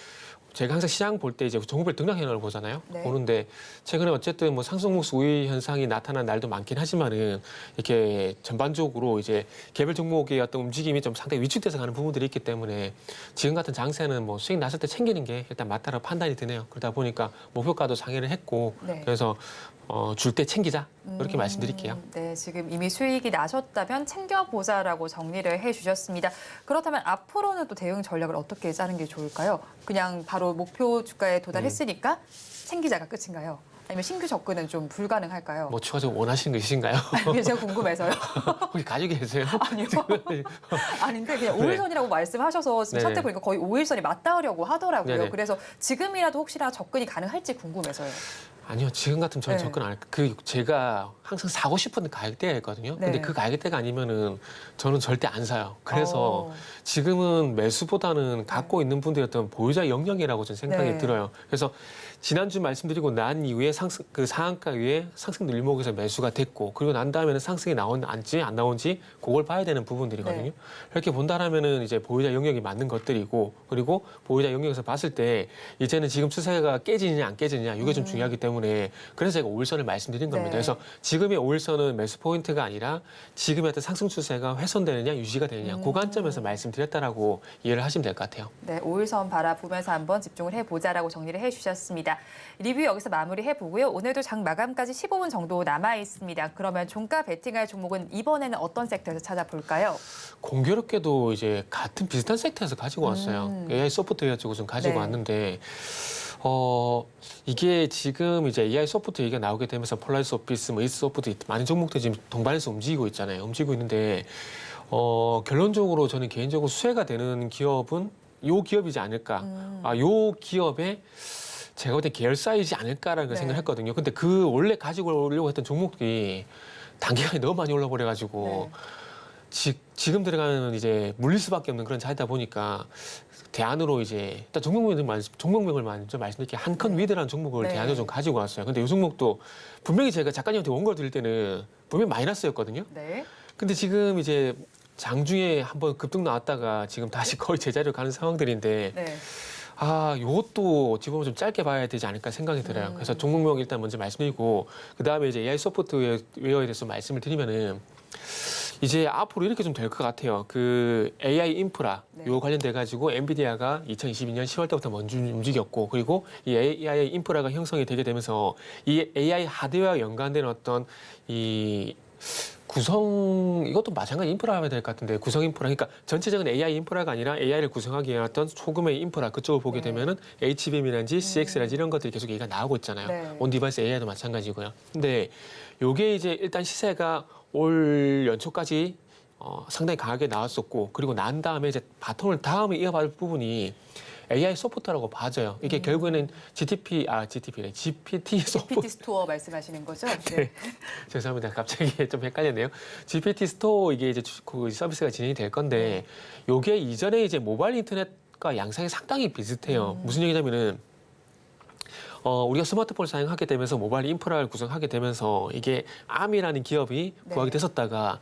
제가 항상 시장 볼 때 이제 종목별 등락 현황을 보잖아요. 네. 보는데 최근에 어쨌든 뭐 상승목 우위 현상이 나타난 날도 많긴 하지만은 이렇게 전반적으로 이제 개별 종목의 어떤 움직임이 좀 상당히 위축돼서 가는 부분들이 있기 때문에 지금 같은 장세는 뭐 수익 났을 때 챙기는 게 일단 맞다라고 판단이 드네요. 그러다 보니까 목표가도 상회를 했고 네. 그래서 줄 때 챙기자 이렇게 말씀드릴게요. 네, 지금 이미 수익이 나셨다면 챙겨보자라고 정리를 해주셨습니다. 그렇다면 앞으로는 또 대응 전략을 어떻게 짜는 게 좋을까요? 그냥 바로 목표 주가에 도달했으니까 챙기자가 끝인가요? 아니면 신규 접근은 좀 불가능할까요? 뭐 추가적으로 원하시는 거 있으신가요? 아니, 제가 궁금해서요. 혹시 가지고 계세요? 아니요. 아닌데 그냥 네. 5일선이라고 말씀하셔서 지금 네네. 차트 보니까 거의 5일선이 맞닿으려고 하더라고요. 네네. 그래서 지금이라도 혹시나 접근이 가능할지 궁금해서요. 아니요, 지금 같으면 저는 네. 접근 안 할게요. 제가 항상 사고 싶은 가격대가 있거든요. 근데 네. 그 가격대가 아니면은 저는 절대 안 사요. 그래서 어. 지금은 매수보다는 갖고 있는 분들의 어떤 보유자 영역이라고 저는 생각이 네. 들어요. 그래서 지난주 말씀드리고 난 이후에 그 상한가 위에 상승 늘목에서 매수가 됐고 그리고 난 다음에는 상승이 나온지 안 나온지 그걸 봐야 되는 부분들이거든요. 네. 이렇게 본다라면은 이제 보유자 영역이 맞는 것들이고 그리고 보유자 영역에서 봤을 때 이제는 지금 추세가 깨지느냐 안 깨지느냐 이게 좀 중요하기 때문에 그래서 제가 5일선을 말씀드린 겁니다. 네. 그래서 지금의 5일선은 매수 포인트가 아니라 지금의 어떤 상승 추세가 훼손되느냐 유지가 되느냐 그 관점에서 말씀드렸다라고 이해를 하시면 될 것 같아요. 네, 5일선 바라보면서 한번 집중을 해보자라고 정리를 해주셨습니다. 리뷰 여기서 마무리해보고요. 오늘도 장 마감까지 15분 정도 남아있습니다. 그러면 종가 베팅할 종목은 이번에는 어떤 섹터에서 찾아볼까요? 공교롭게도 이제 같은 비슷한 섹터에서 가지고 왔어요. AI 소프트웨어 쪽으로 좀 가지고 네. 왔는데 이게 지금 이제 AI 소프트 얘기가 나오게 되면서 폴라리스 오피스, 뭐 이스 소프트 많은 종목들이 지금 동반해서 움직이고 있잖아요. 움직이고 있는데 결론적으로 저는 개인적으로 수혜가 되는 기업은 요 기업이지 않을까. 요 기업에 제가 볼 때 계열사이지 않을까라는 걸 네. 생각을 했거든요. 근데 그 원래 가지고 오려고 했던 종목들이 단기간에 너무 많이 올라버려가지고 지금 들어가는 이제 물릴 수밖에 없는 그런 자리다 보니까 대안으로 이제 일단 종목명을 먼저 말씀드릴게요. 한컨 위드라는 종목을 네. 대안으로 좀 가지고 왔어요. 근데 이 종목도 분명히 제가 작가님한테 원고를 드릴 때는 분명히 마이너스였거든요. 네. 근데 지금 이제 장중에 한번 급등 나왔다가 지금 다시 거의 제자리로 가는 상황들인데 네. 이것도 어찌 보면 좀 짧게 봐야 되지 않을까 생각이 들어요. 그래서 종목명 일단 먼저 말씀드리고 그 다음에 이제 AI 소프트웨어에 대해서 말씀을 드리면은 이제 앞으로 이렇게 좀 될 것 같아요. 그 AI 인프라 네. 요 관련돼 가지고 엔비디아가 2022년 10월 때부터 먼저 움직였고 그리고 이 AI 인프라가 형성이 되게 되면서 이 AI 하드웨어와 연관된 어떤 이 구성 이것도 마찬가지 인프라가 될 것 같은데 구성 인프라 그러니까 전체적인 AI 인프라가 아니라 AI를 구성하기 위한 어떤 소금의 인프라 그쪽을 보게 네. 되면은 HBM이라든지 CX라든지 이런 것들이 계속 얘기가 나오고 있잖아요. 네. 온 디바이스 AI도 마찬가지고요. 근데 요게 이제 일단 시세가 올 연초까지 상당히 강하게 나왔었고 그리고 난 다음에 이제 바통을 다음에 이어받을 부분이 AI 소프트라고 봐져요. 이게 결국에는 GPT 소프트. GPT 스토어 말씀하시는 거죠? 네. 죄송합니다. 갑자기 좀 헷갈렸네요. GPT 스토어 이게 이제 그 서비스가 진행이 될 건데 요게 이전에 이제 모바일 인터넷과 양상이 상당히 비슷해요. 무슨 얘기냐면은 우리가 스마트폰을 사용하게 되면서 모바일 인프라를 구성하게 되면서 이게 암이라는 기업이 네. 구하게 됐었다가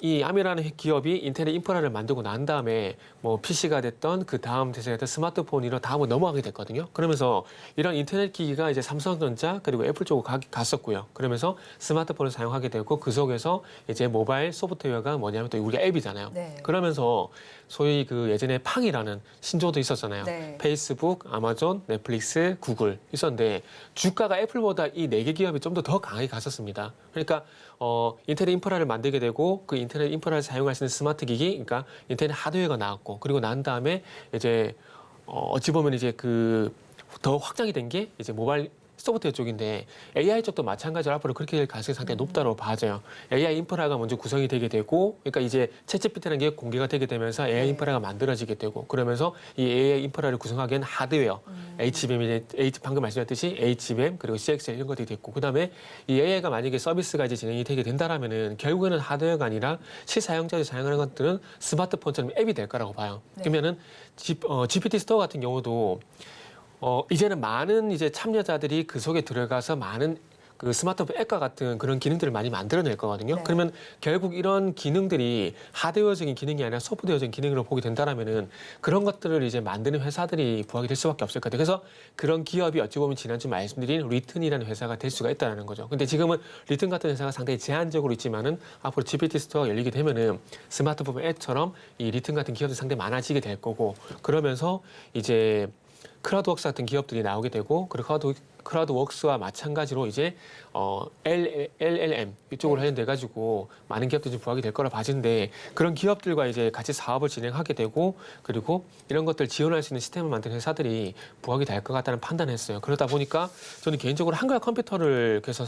이 암이라는 기업이 인터넷 인프라를 만들고 난 다음에 뭐 PC가 됐던 그 다음 대세가 됐던 스마트폰으로 다음으로 넘어가게 됐거든요. 그러면서 이런 인터넷 기기가 이제 삼성전자 그리고 애플 쪽으로 갔었고요. 그러면서 스마트폰을 사용하게 되고 그 속에서 이제 모바일 소프트웨어가 뭐냐면 또 우리가 앱이잖아요. 네. 그러면서 소위 그 예전에 팡이라는 신조어도 있었잖아요. 네. 페이스북, 아마존, 넷플릭스, 구글 있었는데 주가가 애플보다 이 네 개 기업이 좀 더 강하게 갔었습니다. 그러니까 인터넷 인프라를 만들게 되고 그 인터넷 인프라를 사용할 수 있는 스마트 기기, 그러니까 인터넷 하드웨어가 나왔고 그리고 난 다음에 이제 어찌 보면 이제 그 더 확장이 된 게 이제 모바일 소프트웨어 쪽인데 AI 쪽도 마찬가지로 앞으로 그렇게 될 가능성이 상당히 높다고 봐져요. AI 인프라가 먼저 구성이 되게 되고, 그러니까 이제 챗GPT라는 게 공개가 되게 되면서 AI 인프라가 만들어지게 되고, 그러면서 이 AI 인프라를 구성하기엔 하드웨어, HBM, 방금 말씀하셨듯이 HBM 그리고 CXL 이런 것들이 됐고, 그다음에 이 AI가 만약에 서비스가 이제 진행이 되게 된다라면은 결국에는 하드웨어가 아니라 실사용자들이 사용하는 것들은 스마트폰처럼 앱이 될 거라고 봐요. 그러면은 GPT 스토어 같은 경우도 이제는 많은 이제 참여자들이 그 속에 들어가서 많은 그 스마트폰 앱과 같은 그런 기능들을 많이 만들어낼 거거든요. 네. 그러면 결국 이런 기능들이 하드웨어적인 기능이 아니라 소프트웨어적인 기능으로 보게 된다라면은 그런 것들을 이제 만드는 회사들이 부각이 될 수밖에 없을 것 같아요. 그래서 그런 기업이 어찌 보면 지난주 말씀드린 리튼이라는 회사가 될 수가 있다는 거죠. 근데 지금은 리튼 같은 회사가 상당히 제한적으로 있지만은 앞으로 GPT 스토어가 열리게 되면은 스마트폰 앱처럼 이 리튼 같은 기업들이 상당히 많아지게 될 거고, 그러면서 이제 크라우드웍스 같은 기업들이 나오게 되고, 그리고 크라우드웍스와 마찬가지로 이제 LLM 이쪽으로 관련돼 가지고 많은 기업들이 좀 부각이 될 거라 봐지는데, 그런 기업들과 이제 같이 사업을 진행하게 되고, 그리고 이런 것들 지원할 수 있는 시스템을 만드는 회사들이 부각이 될 것 같다는 판단을 했어요. 그러다 보니까 저는 개인적으로 한글 컴퓨터를 그래서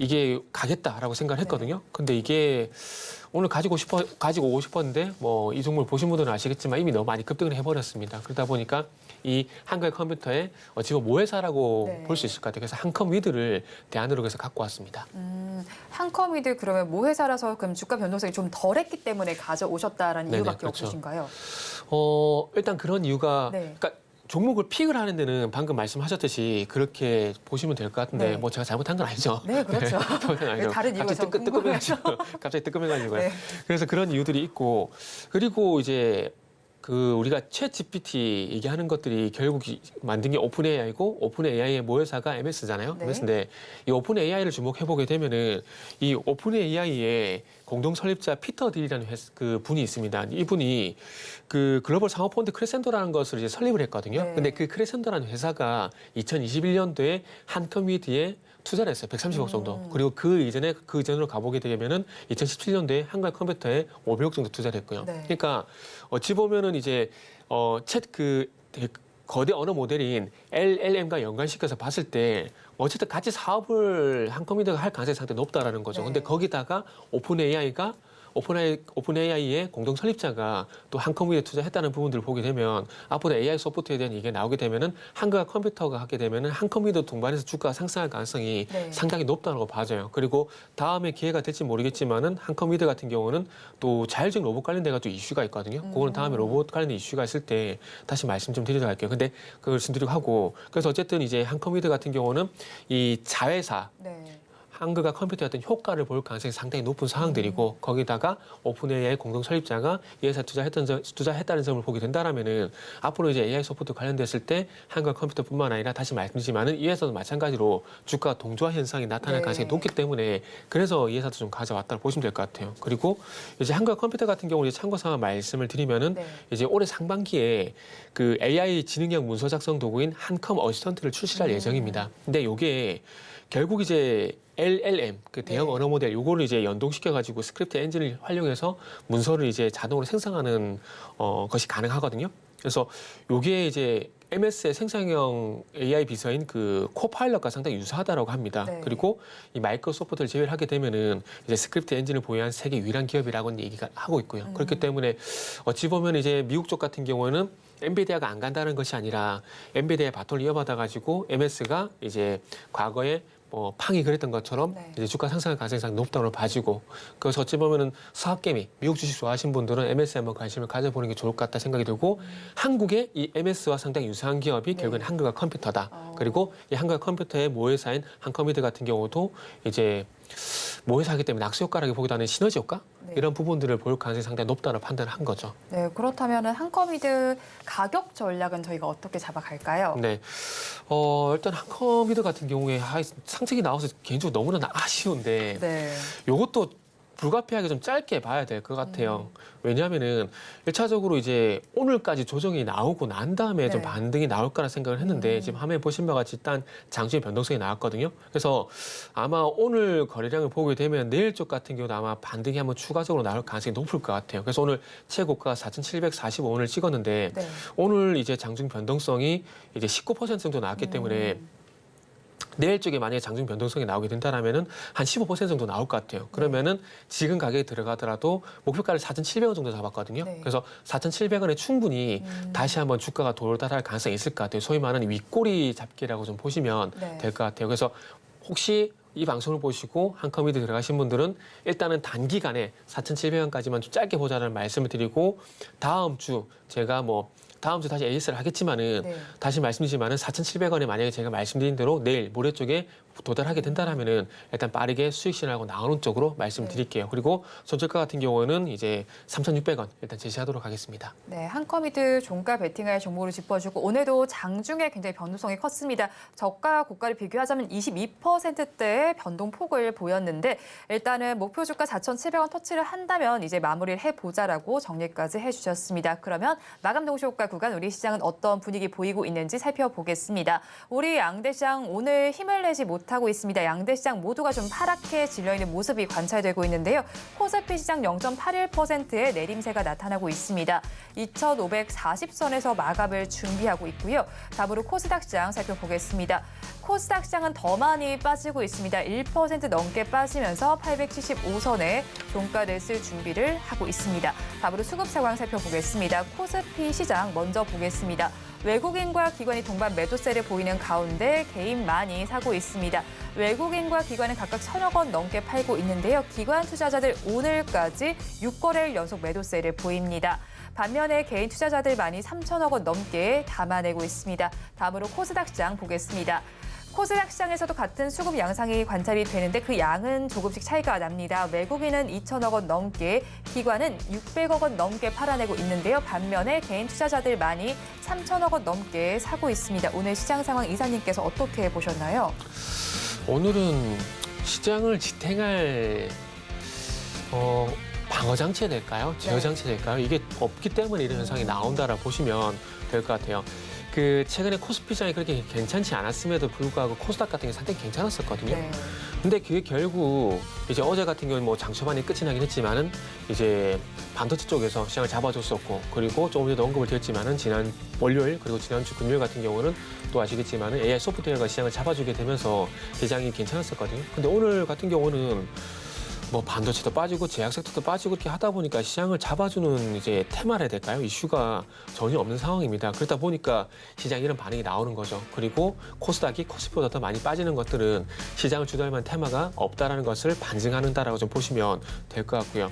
이게 가겠다라고 생각을 했거든요. 근데 이게 오늘 가지고 오고 싶었는데 뭐 이 종목을 보신 분들은 아시겠지만 이미 너무 많이 급등을 해버렸습니다. 그러다 보니까 이 한글 컴퓨터의 지금 모회사라고 볼 수 있을 것 같아요. 그래서 한컴위드를 대안으로 해서 갖고 왔습니다. 한컴위드 그러면 모회사라서 그럼 주가 변동성이 좀 덜했기 때문에 가져오셨다라는 네네, 이유밖에 그렇죠. 없으신가요? 일단 그런 이유가 네. 그러니까 종목을 픽을 하는 데는 방금 말씀하셨듯이 그렇게 보시면 될 것 같은데 네. 뭐 제가 잘못한 건 아니죠. 네, 그렇죠. 잘못한 건 아니죠. 다른 이유가 갑자기 좀 궁금해가지고. 갑자기 뜨끔해가지고요. 네. 그래서 그런 이유들이 있고, 그리고 이제 그 우리가 챗 GPT 얘기하는 것들이 결국 만든 게 오픈 AI고, 오픈 AI의 모회사가 MS잖아요. 네. MS인데 이 오픈 AI를 주목해 보게 되면은 이 오픈 AI의 공동 설립자 피터 딜이라는 그 분이 있습니다. 이분이 그 글로벌 상업펀드 크레센도라는 것을 이제 설립을 했거든요. 네. 근데 그 크레센도라는 회사가 2021년도에 한컴위드에 투자를 했어요. 130억 정도. 그리고 그 이전으로 가보게 되면은 2017년도에 한글 컴퓨터에 500억 정도 투자를 했고요. 네. 그러니까 어찌 보면은 이제 거대 언어 모델인 LLM과 연관시켜서 봤을 때 어쨌든 같이 사업을 한컴퓨터가 할 가능성이 상당히 높다라는 거죠. 네. 근데 거기다가 오픈 AI의 공동 설립자가 또 한컴퓨터에 투자했다는 부분들을 보게 되면 앞으로 AI 소프트웨어에 대한 얘기가 나오게 되면은 한글과 컴퓨터가 하게 되면은 한컴퓨터 동반해서 주가가 상승할 가능성이 네. 상당히 높다고 봐져요. 그리고 다음에 기회가 될지 모르겠지만은 한컴퓨터 같은 경우는 또 자율적 로봇 관련돼가 또 이슈가 있거든요. 그거는 다음에 로봇 관련된 이슈가 있을 때 다시 말씀 좀 드리도록 할게요. 근데 그걸 말씀드리고 하고, 그래서 어쨌든 이제 한컴퓨터 같은 경우는 이 자회사 네. 한글과 컴퓨터의 어떤 효과를 볼 가능성이 상당히 높은 상황들이고, 거기다가 오픈 AI 공동 설립자가 이 회사 투자했다는 점을 보게 된다라면은 앞으로 이제 AI 소프트 관련됐을 때 한글 컴퓨터뿐만 아니라 다시 말씀드리지만은 이 회사도 마찬가지로 주가 동조화 현상이 나타날 네. 가능성이 높기 때문에 그래서 이 회사도 좀 가져왔다고 보시면 될 것 같아요. 그리고 이제 한글 컴퓨터 같은 경우 이제 참고사항 말씀을 드리면은 네. 이제 올해 상반기에 그 AI 지능형 문서 작성 도구인 한컴 어시스턴트를 출시할 예정입니다. 근데 이게 결국 이제 LLM, 그 대형 네. 언어 모델, 요거를 이제 연동시켜가지고 스크립트 엔진을 활용해서 문서를 이제 자동으로 생성하는 것이 가능하거든요. 그래서 요게 이제 MS의 생성형 AI 비서인 그 코파일럿과 상당히 유사하다라고 합니다. 네. 그리고 이 마이크로소프트를 제외를 하게 되면은 이제 스크립트 엔진을 보유한 세계 유일한 기업이라고는 얘기가 하고 있고요. 그렇기 때문에 어찌 보면 이제 미국 쪽 같은 경우는 엔비디아가 안 간다는 것이 아니라 엔비디아의 바톤을 이어받아 가지고 MS가 이제 과거에 팡이 그랬던 것처럼 네. 이제 주가 상승할 가능성이 상당히 높다고 봐지고, 그래서 어찌 보면은 사업개미, 미국 주식 좋아하시는 분들은 MS에 한번 관심을 가져보는 게 좋을 것 같다 생각이 들고, 한국의 이 MS와 상당히 유사한 기업이 네. 결국엔 한글과 컴퓨터다. 그리고 이 한글과 컴퓨터의 모회사인 한컴퓨터 같은 경우도 이제 모회사이기 때문에 낙수 효과라고 보기도 하는 시너지 효과? 네. 이런 부분들을 볼 가능성이 상당히 높다고 판단을 한 거죠. 네, 그렇다면 한컴위드 가격 전략은 저희가 어떻게 잡아갈까요? 네. 일단 한컴퓨터 같은 경우에 상승이 나와서 개인적으로 너무나 아쉬운데, 네. 요것도 불가피하게 좀 짧게 봐야 될 것 같아요. 왜냐하면은 1차적으로 이제 오늘까지 조정이 나오고 난 다음에 좀 네. 반등이 나올 거라 생각을 했는데 지금 화면에 보신 바와 같이 일단 장중에 변동성이 나왔거든요. 그래서 아마 오늘 거래량을 보게 되면 내일 쪽 같은 경우도 아마 반등이 한번 추가적으로 나올 가능성이 높을 것 같아요. 그래서 오늘 최고가가 4,745원을 찍었는데 네. 오늘 이제 장중 변동성이 이제 19% 정도 나왔기 때문에 내일 쪽에 만약에 장중 변동성이 나오게 된다라면은 한 15% 정도 나올 것 같아요. 그러면은 지금 가격에 들어가더라도 목표가를 4,700원 정도 잡았거든요. 네. 그래서 4,700원에 충분히 다시 한번 주가가 도달할 가능성이 있을 것 같아요. 소위 말하는 윗꼬리 잡기라고 좀 보시면 네. 될 것 같아요. 그래서 혹시 이 방송을 보시고 한컴이드 들어가신 분들은 일단은 단기간에 4,700원까지만 좀 짧게 보자는 말씀을 드리고 다음 주 제가 뭐 다음 주 다시 AS를 하겠지만은 네. 다시 말씀드리지만은 4,700원에 만약에 제가 말씀드린 대로 내일 모레 쪽에 도달하게 된다라면은 일단 빠르게 수익 실현하고 나오는 쪽으로 말씀드릴게요. 그리고 손절가 같은 경우는 이제 3,600원 일단 제시하도록 하겠습니다. 네, 한컴이드 종가 베팅할 정보를 짚어주고 오늘도 장중에 굉장히 변동성이 컸습니다. 저가 고가를 비교하자면 22%대의 변동폭을 보였는데 일단은 목표 주가 4,700원 터치를 한다면 이제 마무리를 해보자라고 정리까지 해주셨습니다. 그러면 마감 동시효과 구간 우리 시장은 어떤 분위기 보이고 있는지 살펴보겠습니다. 우리 양대 시장 오늘 힘을 내지 못하고 있습니다. 양대 시장 모두가 좀 파랗게 질려있는 모습이 관찰되고 있는데요. 코스피 시장 0.81%의 내림세가 나타나고 있습니다. 2,540선에서 마감을 준비하고 있고요. 다음으로 코스닥 시장 살펴보겠습니다. 코스닥 시장은 더 많이 빠지고 있습니다. 1% 넘게 빠지면서 875선에 종가를 쓸 준비를 하고 있습니다. 다음으로 수급 상황 살펴보겠습니다. 코스피 시장 먼저 보겠습니다. 외국인과 기관이 동반 매도세를 보이는 가운데 개인 많이 사고 있습니다. 외국인과 기관은 각각 1,000억 원 넘게 팔고 있는데요. 기관 투자자들 오늘까지 6거래일 연속 매도세를 보입니다. 반면에 개인 투자자들만이 3,000억 원 넘게 담아내고 있습니다. 다음으로 코스닥 시장 보겠습니다. 코스닥 시장에서도 같은 수급 양상이 관찰이 되는데 그 양은 조금씩 차이가 납니다. 외국인은 2,000억 원 넘게, 기관은 600억 원 넘게 팔아내고 있는데요. 반면에 개인 투자자들만이 3,000억 원 넘게 사고 있습니다. 오늘 시장 상황 이사님께서 어떻게 보셨나요? 오늘은 시장을 지탱할 방어 장치가 될까요? 제어 장치가 될까요? 이게 없기 때문에 이런 현상이 나온다라고 보시면 될 것 같아요. 그 최근에 코스피 시장이 그렇게 괜찮지 않았음에도 불구하고 코스닥 같은 게 상당히 괜찮았었거든요. 네. 근데 그게 결국 이제 어제 같은 경우는 뭐 장 초반에 끝이 나긴 했지만은 이제 반도체 쪽에서 시장을 잡아줬었고 그리고 조금 전에도 언급을 드렸지만은 지난 월요일 그리고 지난주 금요일 같은 경우는 또 아시겠지만은 AI 소프트웨어가 시장을 잡아주게 되면서 시장이 괜찮았었거든요. 근데 오늘 같은 경우는 뭐 반도체도 빠지고 제약 섹터도 빠지고 이렇게 하다 보니까 시장을 잡아주는 이제 테마라 해야 될까요? 이슈가 전혀 없는 상황입니다. 그러다 보니까 시장 이런 반응이 나오는 거죠. 그리고 코스닥이 코스피보다 더 많이 빠지는 것들은 시장을 주도할 만한 테마가 없다라는 것을 반증하는다라고 좀 보시면 될 것 같고요.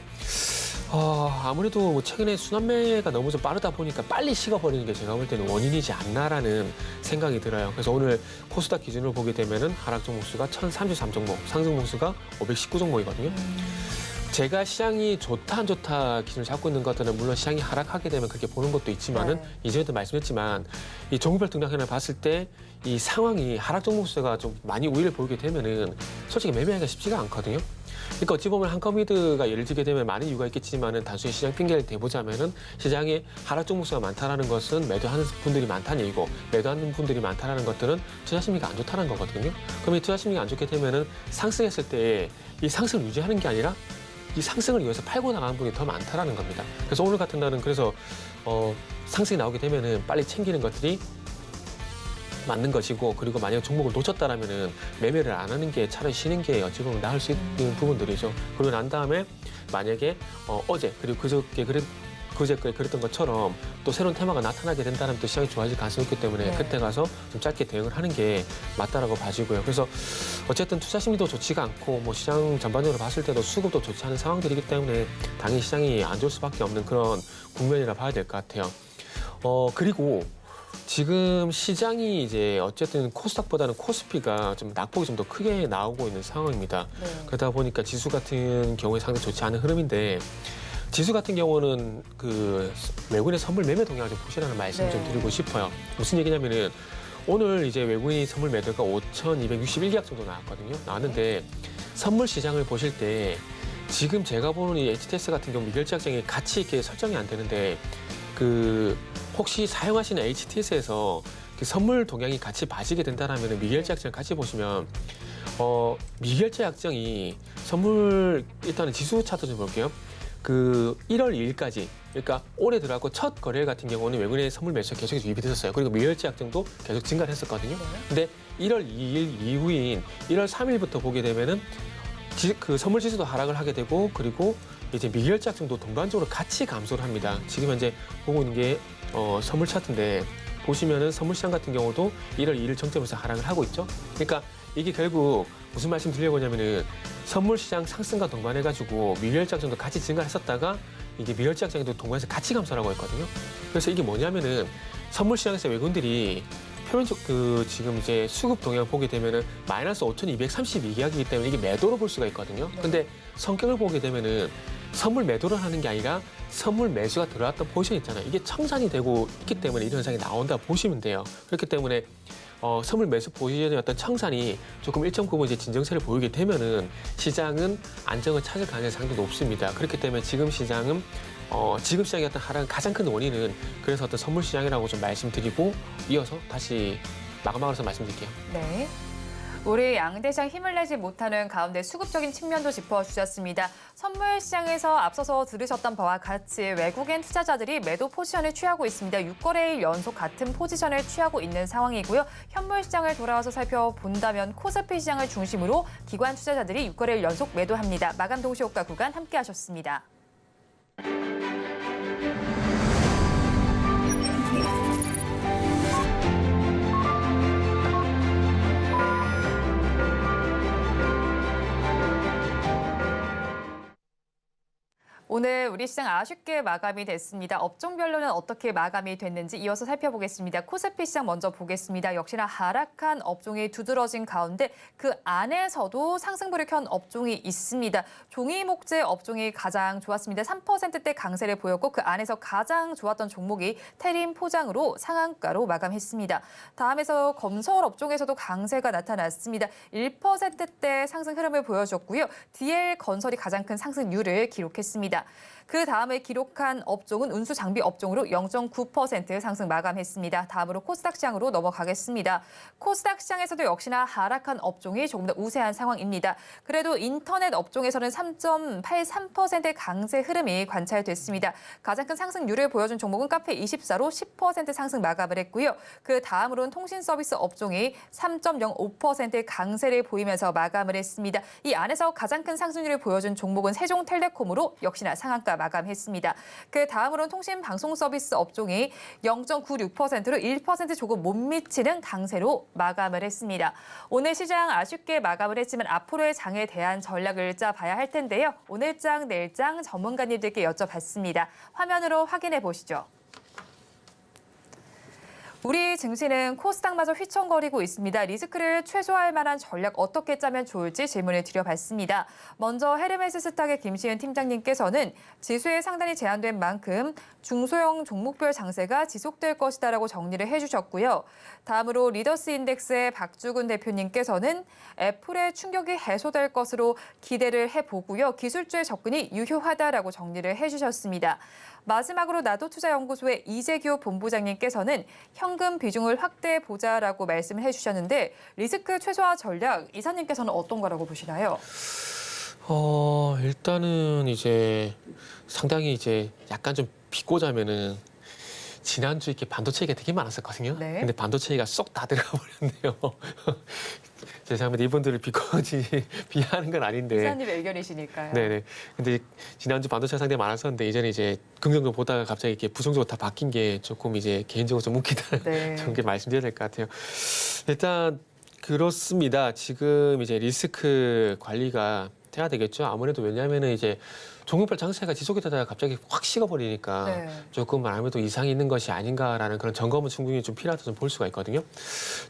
아무래도 뭐 최근에 순환매가 너무 좀 빠르다 보니까 빨리 식어버리는 게 제가 볼 때는 원인이지 않나라는 생각이 들어요. 그래서 오늘 코스닥 기준으로 보게 되면은 하락 종목수가 1,033 종목, 상승 종목수가 519 종목이거든요. 제가 시장이 좋다 안 좋다 기준을 잡고 있는 것들은 물론 시장이 하락하게 되면 그렇게 보는 것도 있지만은 이전에도 말씀했지만 이 종목별 등락현을 봤을 때 이 상황이 하락 종목수가 좀 많이 우위를 보이게 되면은 솔직히 매매하기가 쉽지가 않거든요. 그러니까 어찌 보면 한컴이드가 예를 들게 되면 많은 이유가 있겠지만은 단순히 시장 핑계를 대보자면은 시장에 하락 종목수가 많다라는 것은 매도하는 분들이 많다는 얘기고 매도하는 분들이 많다라는 것들은 투자 심리가 안 좋다는 거거든요. 그럼 이 투자 심리가 안 좋게 되면은 상승했을 때 이 상승을 유지하는 게 아니라 이 상승을 위해서 팔고 나가는 분이 더 많다라는 겁니다. 그래서 오늘 같은 날은 그래서 상승이 나오게 되면은 빨리 챙기는 것들이 맞는 것이고 그리고 만약 종목을 놓쳤다라면은 매매를 안 하는 게 차라리 쉬는 게 어찌 보면 나을 수 있는 부분들이죠. 그리고 난 다음에 만약에 어제 그리고 그저께 그랬던 것처럼 또 새로운 테마가 나타나게 된다면 또 시장이 좋아질 가능성이 있기 때문에 그때 가서 좀 짧게 대응을 하는 게 맞다라고 봐지고요. 그래서 어쨌든 투자 심리도 좋지가 않고 뭐 시장 전반적으로 봤을 때도 수급도 좋지 않은 상황들이기 때문에 당연히 시장이 안 좋을 수밖에 없는 그런 국면이라 봐야 될 것 같아요. 그리고 지금 시장이 이제 어쨌든 코스닥보다는 코스피가 좀 낙폭이 좀 더 크게 나오고 있는 상황입니다. 그러다 보니까 지수 같은 경우에 상당히 좋지 않은 흐름인데 지수 같은 경우는 그 외국인의 선물 매매 동향을 좀 보시라는 말씀을 좀 드리고 싶어요. 무슨 얘기냐면은 오늘 이제 외국인 선물 매도가 5,261계약 정도 나왔는데 선물 시장을 보실 때 지금 제가 보는 이 HTS 같은 경우 미결제 약정이 같이 이렇게 설정이 안 되는데 그 혹시 사용하시는 HTS에서 그 선물 동향이 같이 봐지게 된다라면 미결제 약정을 같이 보시면 미결제 약정이 선물 일단은 지수 차트 좀 볼게요. 그 1월 2일까지 그러니까 올해 들어가고 첫 거래일 같은 경우는 외국인의 선물 매수가 계속해서 유입이 됐었어요. 그리고 미결제 약정도 계속 증가를 했었거든요. 근데 1월 2일 이후인 1월 3일부터 보게 되면은 그 선물 지수도 하락을 하게 되고 그리고 이제 미결제 약정도 동반적으로 같이 감소를 합니다. 지금 현재 보고 있는 게 선물 차트인데 보시면은 선물 시장 같은 경우도 1월 2일 정점에서 하락을 하고 있죠. 그러니까 이게 결국 무슨 말씀 드리려고 하냐면은 선물 시장 상승과 동반해가지고 미결제 약정도 같이 증가했었다가 이게 미결제 약정도 동반해서 같이 감소하고 있거든요. 그래서 이게 뭐냐면은 선물 시장에서 외국인들이 표면적 지금 이제 수급 동향을 보게 되면은 마이너스 5,232계약이기 때문에 이게 매도로 볼 수가 있거든요. 근데 성격을 보게 되면은 선물 매도를 하는 게 아니라 선물 매수가 들어왔던 포지션 있잖아요. 이게 청산이 되고 있기 때문에 이런 현상이 나온다 보시면 돼요. 그렇기 때문에 선물 매수 포지션의 어떤 청산이 조금 일정 부분 이제 진정세를 보이게 되면은 시장은 안정을 찾을 가능성이 상당히 높습니다. 그렇기 때문에 지금 시장은 지금 시장의 어떤 하락의 가장 큰 원인은 그래서 어떤 선물 시장이라고 좀 말씀드리고 이어서 다시 마감하면서 말씀드릴게요. 네. 우리 양대시장 힘을 내지 못하는 가운데 수급적인 측면도 짚어주셨습니다. 선물 시장에서 앞서서 들으셨던 바와 같이 외국인 투자자들이 매도 포지션을 취하고 있습니다. 6거래일 연속 같은 포지션을 취하고 있는 상황이고요. 현물 시장을 돌아와서 살펴본다면 코스피 시장을 중심으로 기관 투자자들이 6거래일 연속 매도합니다. 마감 동시효과 구간 함께하셨습니다. 오늘 우리 시장 아쉽게 마감이 됐습니다. 업종별로는 어떻게 마감이 됐는지 이어서 살펴보겠습니다. 코스피 시장 먼저 보겠습니다. 역시나 하락한 업종이 두드러진 가운데 그 안에서도 상승불을 켠 업종이 있습니다. 종이목재 업종이 가장 좋았습니다. 3%대 강세를 보였고 그 안에서 가장 좋았던 종목이 테림 포장으로 상한가로 마감했습니다. 다음에서 검설 업종에서도 강세가 나타났습니다. 1%대 상승 흐름을 보여줬고요. DL 건설이 가장 큰 상승률을 기록했습니다. 그 다음에 기록한 업종은 운수 장비 업종으로 0.9% 상승 마감했습니다. 다음으로 코스닥 시장으로 넘어가겠습니다. 코스닥 시장에서도 역시나 하락한 업종이 조금 더 우세한 상황입니다. 그래도 인터넷 업종에서는 3.83%의 강세 흐름이 관찰됐습니다. 가장 큰 상승률을 보여준 종목은 카페24로 10% 상승 마감을 했고요. 그 다음으로는 통신 서비스 업종이 3.05%의 강세를 보이면서 마감을 했습니다. 이 안에서 가장 큰 상승률을 보여준 종목은 세종텔레콤으로 역시나 상한가 마감했습니다. 그 다음으로는 통신 방송 서비스 업종이 0.96%로 1% 조금 못 미치는 강세로 마감을 했습니다. 오늘 시장 아쉽게 마감을 했지만 앞으로의 장에 대한 전략을 짜봐야 할 텐데요. 오늘장, 내일장 전문가님들께 여쭤봤습니다. 화면으로 확인해 보시죠. 우리 증시는 코스닥마저 휘청거리고 있습니다. 리스크를 최소화할 만한 전략 어떻게 짜면 좋을지 질문을 드려봤습니다. 먼저 헤르메스 스탁의 김시은 팀장님께서는 지수에 상단이 제한된 만큼 중소형 종목별 장세가 지속될 것이다라고 정리를 해주셨고요. 다음으로 리더스 인덱스의 박주근 대표님께서는 애플의 충격이 해소될 것으로 기대를 해보고요. 기술주의 접근이 유효하다라고 정리를 해주셨습니다. 마지막으로 나도투자연구소의 이재규 본부장님께서는 현금 비중을 확대해보자라고 말씀을 해주셨는데 리스크 최소화 전략 이사님께서는 어떤 거라고 보시나요? 일단은 이제 상당히 이제 약간 좀 비꼬자면은 지난주 이렇게 반도체 얘기가 되게 많았었거든요. 네. 근데 반도체 얘기가 쏙 다 들어가 버렸네요. 죄송합니다. 이분들을 비하하는 건 아닌데. 이사님의 의견이시니까요. 네네. 근데 지난주 반도체가 상당히 많았었는데 이전에 이제 긍정적으로 보다가 갑자기 이렇게 부정적으로 다 바뀐 게 조금 이제 개인적으로 좀 웃기다. 네. 그런 게 말씀드려야 될 것 같아요. 일단 그렇습니다. 지금 이제 리스크 관리가 돼야 되겠죠. 아무래도 왜냐하면은 이제 종목별 장세가 지속이 되다가 갑자기 확 식어버리니까 네. 조금 아무래도 이상이 있는 것이 아닌가라는 그런 점검은 충분히 좀 필요하다 좀 볼 수가 있거든요.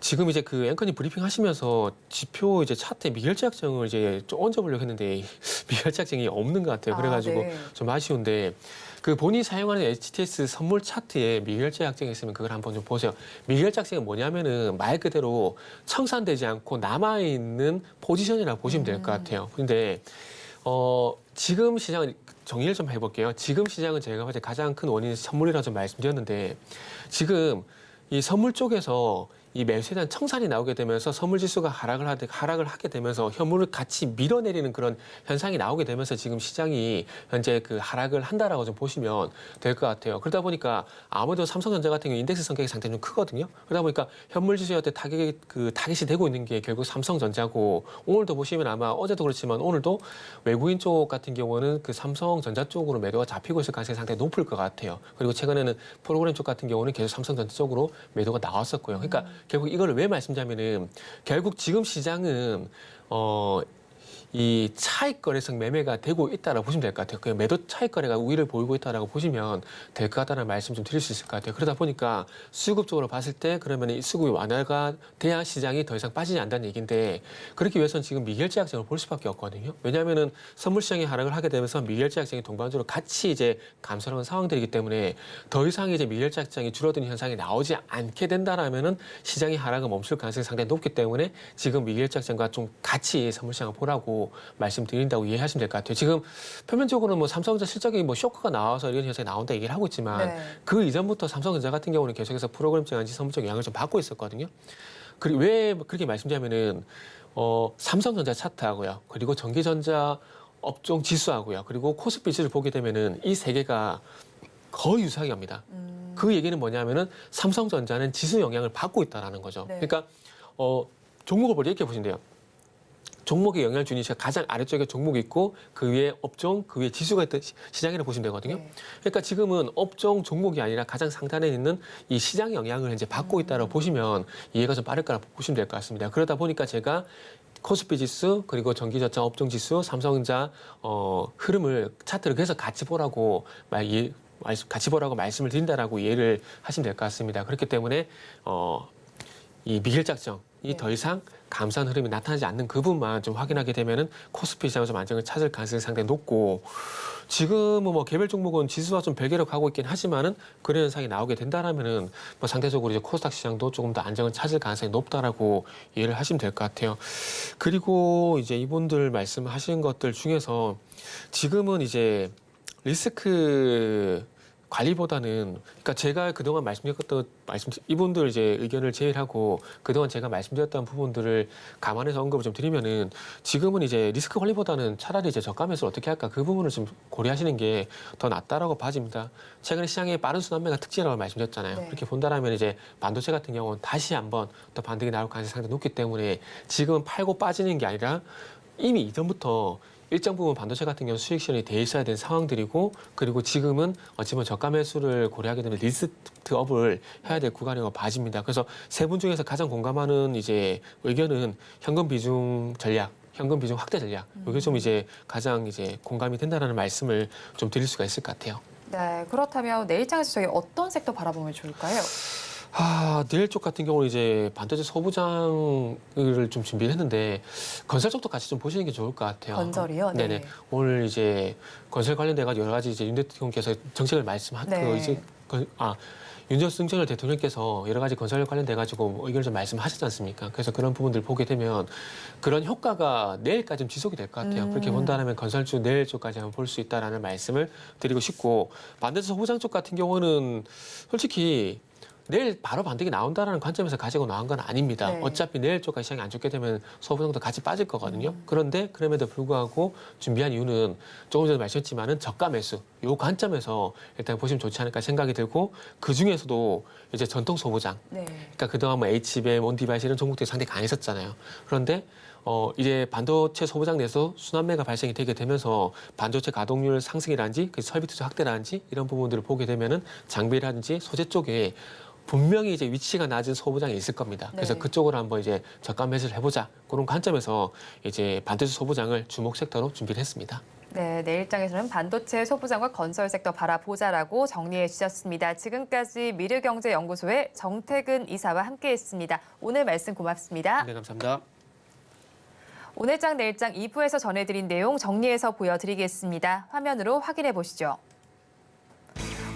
지금 이제 그 앵커님 브리핑 하시면서 지표 이제 차트에 미결제 약정을 이제 좀 얹어보려고 했는데 미결제 약정이 없는 것 같아요. 그래가지고 네. 좀 아쉬운데 그 본인이 사용하는 HTS 선물 차트에 미결제 약정이 있으면 그걸 한번 좀 보세요. 미결제 약정이 뭐냐면은 말 그대로 청산되지 않고 남아있는 포지션이라고 보시면 될 것 같아요. 근데 지금 시장은 정리를 좀 해볼게요. 지금 시장은 제가 봤을 때 가장 큰 원인이 선물이라고 좀 말씀드렸는데 지금 이 선물 쪽에서 이 매수에 대한 청산이 나오게 되면서 선물 지수가 하락을 하게 되면서 현물을 같이 밀어내리는 그런 현상이 나오게 되면서 지금 시장이 현재 그 하락을 한다라고 좀 보시면 될 것 같아요. 그러다 보니까 아무래도 삼성전자 같은 경우 인덱스 성격이 상당히 좀 크거든요. 그러다 보니까 현물 지수한테 타겟이 되고 있는 게 결국 삼성전자고, 오늘도 보시면 아마 어제도 그렇지만 오늘도 외국인 쪽 같은 경우는 그 삼성전자 쪽으로 매도가 잡히고 있을 가능성이 상당히 높을 것 같아요. 그리고 최근에는 프로그램 쪽 같은 경우는 계속 삼성전자 쪽으로 매도가 나왔었고요. 그러니까 결국 이걸 왜 말씀드리냐면은 결국 지금 시장은 이 차익 거래성 매매가 되고 있다라고 보시면 될 것 같아요. 그 매도 차익 거래가 우위를 보이고 있다라고 보시면 될 것 같다는 말씀 좀 드릴 수 있을 것 같아요. 그러다 보니까 수급적으로 봤을 때 그러면 이 수급이 완화가 돼야 시장이 더 이상 빠지지 않는다는 얘기인데, 그렇기 위해서는 지금 미결제 약정을 볼 수밖에 없거든요. 왜냐하면은 선물 시장이 하락을 하게 되면서 미결제 약정이 동반적으로 같이 이제 감소하는 상황들이기 때문에 더 이상 이제 미결제 약정이 줄어드는 현상이 나오지 않게 된다라면은 시장이 하락을 멈출 가능성이 상당히 높기 때문에 지금 미결제 약정과 좀 같이 선물 시장을 보라고 말씀드린다고 이해하시면 될 것 같아요. 지금 표면적으로 뭐 삼성전자 실적이 뭐 쇼크가 나와서 이런 현상이 나온다 얘기를 하고 있지만 그 이전부터 삼성전자 같은 경우는 계속해서 프로그램적인지 선물적 영향을 좀 받고 있었거든요. 그리고 왜 그렇게 말씀드리냐면은 삼성전자 차트하고요, 그리고 전기전자 업종 지수하고요, 그리고 코스피 지수를 보게 되면은 이 세 개가 거의 유사하게 합니다. 그 얘기는 뭐냐면은 삼성전자는 지수 영향을 받고 있다라는 거죠. 그러니까 종목을 보려 이렇게 보시면 돼요. 종목에 영향을 주는 시가 가장 아래쪽에 종목이 있고 그 위에 업종, 그 위에 지수가 있던 시장이라고 보시면 되거든요. 그러니까 지금은 업종 종목이 아니라 가장 상단에 있는 이 시장 영향을 이제 받고 있다고 보시면 이해가 좀 빠를 거라고 보시면 될 것 같습니다. 그러다 보니까 제가 코스피 지수 그리고 전기전자 업종 지수, 삼성전자 흐름을 차트를 그래서 같이 보라고 말씀을 드린다라고 이해를 하시면 될 것 같습니다. 그렇기 때문에 이 미결작정이 더 이상 감소한 흐름이 나타나지 않는 그 부분만 좀 확인하게 되면은 코스피 시장은 좀 안정을 찾을 가능성이 상당히 높고, 지금은 뭐 개별 종목은 지수와 좀 별개로 가고 있긴 하지만은 그런 현상이 나오게 된다라면은 뭐 상대적으로 이제 코스닥 시장도 조금 더 안정을 찾을 가능성이 높다라고 이해를 하시면 될 것 같아요. 그리고 이제 이분들 말씀하신 것들 중에서 지금은 이제 리스크 관리보다는, 그러니까 제가 그동안 말씀드렸던 이분들 이제 의견을 제일하고 그동안 제가 말씀드렸던 부분들을 감안해서 언급을 좀 드리면은, 지금은 이제 리스크 관리보다는 차라리 이제 저가 매수를 어떻게 할까 그 부분을 좀 고려하시는 게 더 낫다라고 봐집니다. 최근에 시장의 빠른 순환매가 특징이라고 말씀드렸잖아요. 그렇게 본다라면 이제 반도체 같은 경우는 다시 한번 더 반등이 나올 가능성이 상당히 높기 때문에 지금 팔고 빠지는 게 아니라 이미 이전부터 일정 부분 반도체 같은 경우 수익 실현이 돼 있어야 되는 상황들이고, 그리고 지금은 어찌 보면 저가 매수를 고려하게 되면 리스트업을 해야 될 구간이라고 봐집니다. 그래서 세 분 중에서 가장 공감하는 이제 의견은 현금 비중 전략, 현금 비중 확대 전략, 이게 좀 이제 가장 이제 공감이 된다라는 말씀을 좀 드릴 수가 있을 것 같아요. 네, 그렇다면 내일장에서 저희 어떤 섹터 바라보면 좋을까요? 내일 쪽 같은 경우는 이제 반도체 소부장을 좀 준비를 했는데 건설 쪽도 같이 좀 보시는 게 좋을 것 같아요. 건설이요? 네. 네네. 오늘 이제 건설 관련돼가지고 여러 가지 이제 윤 대통령께서 정책을 말씀하고 윤석열 대통령께서 여러 가지 건설 관련돼가지고 의견을 좀 말씀하셨지 않습니까? 그래서 그런 부분들 보게 되면 그런 효과가 내일까지 좀 지속이 될 것 같아요. 그렇게 본다면 건설주 내일 쪽까지 한번 볼 수 있다라는 말씀을 드리고 싶고, 반도체 소부장 쪽 같은 경우는 솔직히 내일 바로 반등이 나온다는 관점에서 가지고 나온 건 아닙니다. 어차피 내일 쪽까지 시장이 안 좋게 되면 소부장도 같이 빠질 거거든요. 그런데 그럼에도 불구하고 준비한 이유는 조금 전에 말씀했지만은 저가 매수 요 관점에서 일단 보시면 좋지 않을까 생각이 들고, 그 중에서도 이제 전통 소부장, 그러니까 그동안 뭐 HBM, 온디바이스 이런 종목들이 상당히 강했었잖아요. 그런데 이제 반도체 소부장 내에서 순환매가 발생이 되게 되면서 반도체 가동률 상승이라든지 그 설비 투자 확대라든지 이런 부분들을 보게 되면은 장비라든지 소재 쪽에 분명히 이제 위치가 낮은 소부장이 있을 겁니다. 그래서 그쪽으로 한번 이제 저가 매수를 해보자, 그런 관점에서 이제 반도체 소부장을 주목 섹터로 준비를 했습니다. 네, 내일장에서는 반도체 소부장과 건설 섹터 바라보자라고 정리해 주셨습니다. 지금까지 미르경제연구소의 정태근 이사와 함께했습니다. 오늘 말씀 고맙습니다. 네, 감사합니다. 오늘장 내일장 2부에서 전해드린 내용 정리해서 보여드리겠습니다. 화면으로 확인해 보시죠.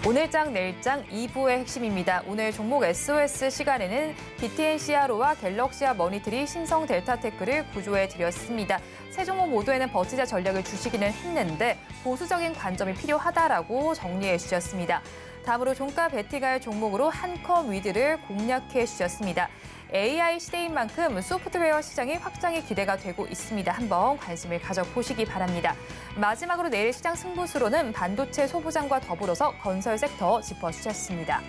오늘장 내일장 2부의 핵심입니다. 오늘 종목 SOS 시간에는 BTN-CRO와 갤럭시와 머니트리, 신성 델타테크를 구조해 드렸습니다. 세 종목 모두에는 버티자 전략을 주시기는 했는데 보수적인 관점이 필요하다라고 정리해 주셨습니다. 다음으로 종가 베팅할 종목으로 한컴 위드를 공략해 주셨습니다. AI 시대인 만큼 소프트웨어 시장의 확장이 기대가 되고 있습니다. 한번 관심을 가져보시기 바랍니다. 마지막으로 내일 시장 승부수로는 반도체 소부장과 더불어서 건설 섹터 짚어주셨습니다.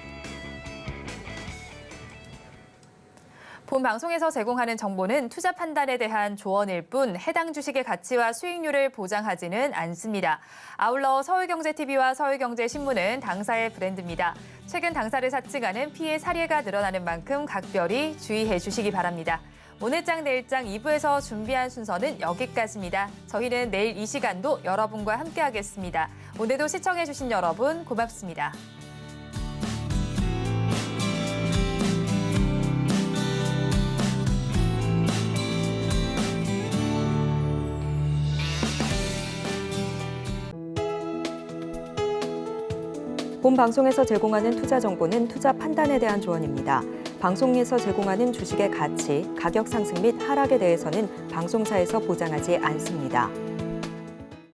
본 방송에서 제공하는 정보는 투자 판단에 대한 조언일 뿐 해당 주식의 가치와 수익률을 보장하지는 않습니다. 아울러 서울경제TV와 서울경제신문은 당사의 브랜드입니다. 최근 당사를 사칭하는 피해 사례가 늘어나는 만큼 각별히 주의해 주시기 바랍니다. 오늘장 내일장 2부에서 준비한 순서는 여기까지입니다. 저희는 내일 이 시간도 여러분과 함께하겠습니다. 오늘도 시청해 주신 여러분 고맙습니다. 본 방송에서 제공하는 투자 정보는 투자 판단에 대한 조언입니다. 방송에서 제공하는 주식의 가치, 가격 상승 및 하락에 대해서는 방송사에서 보장하지 않습니다.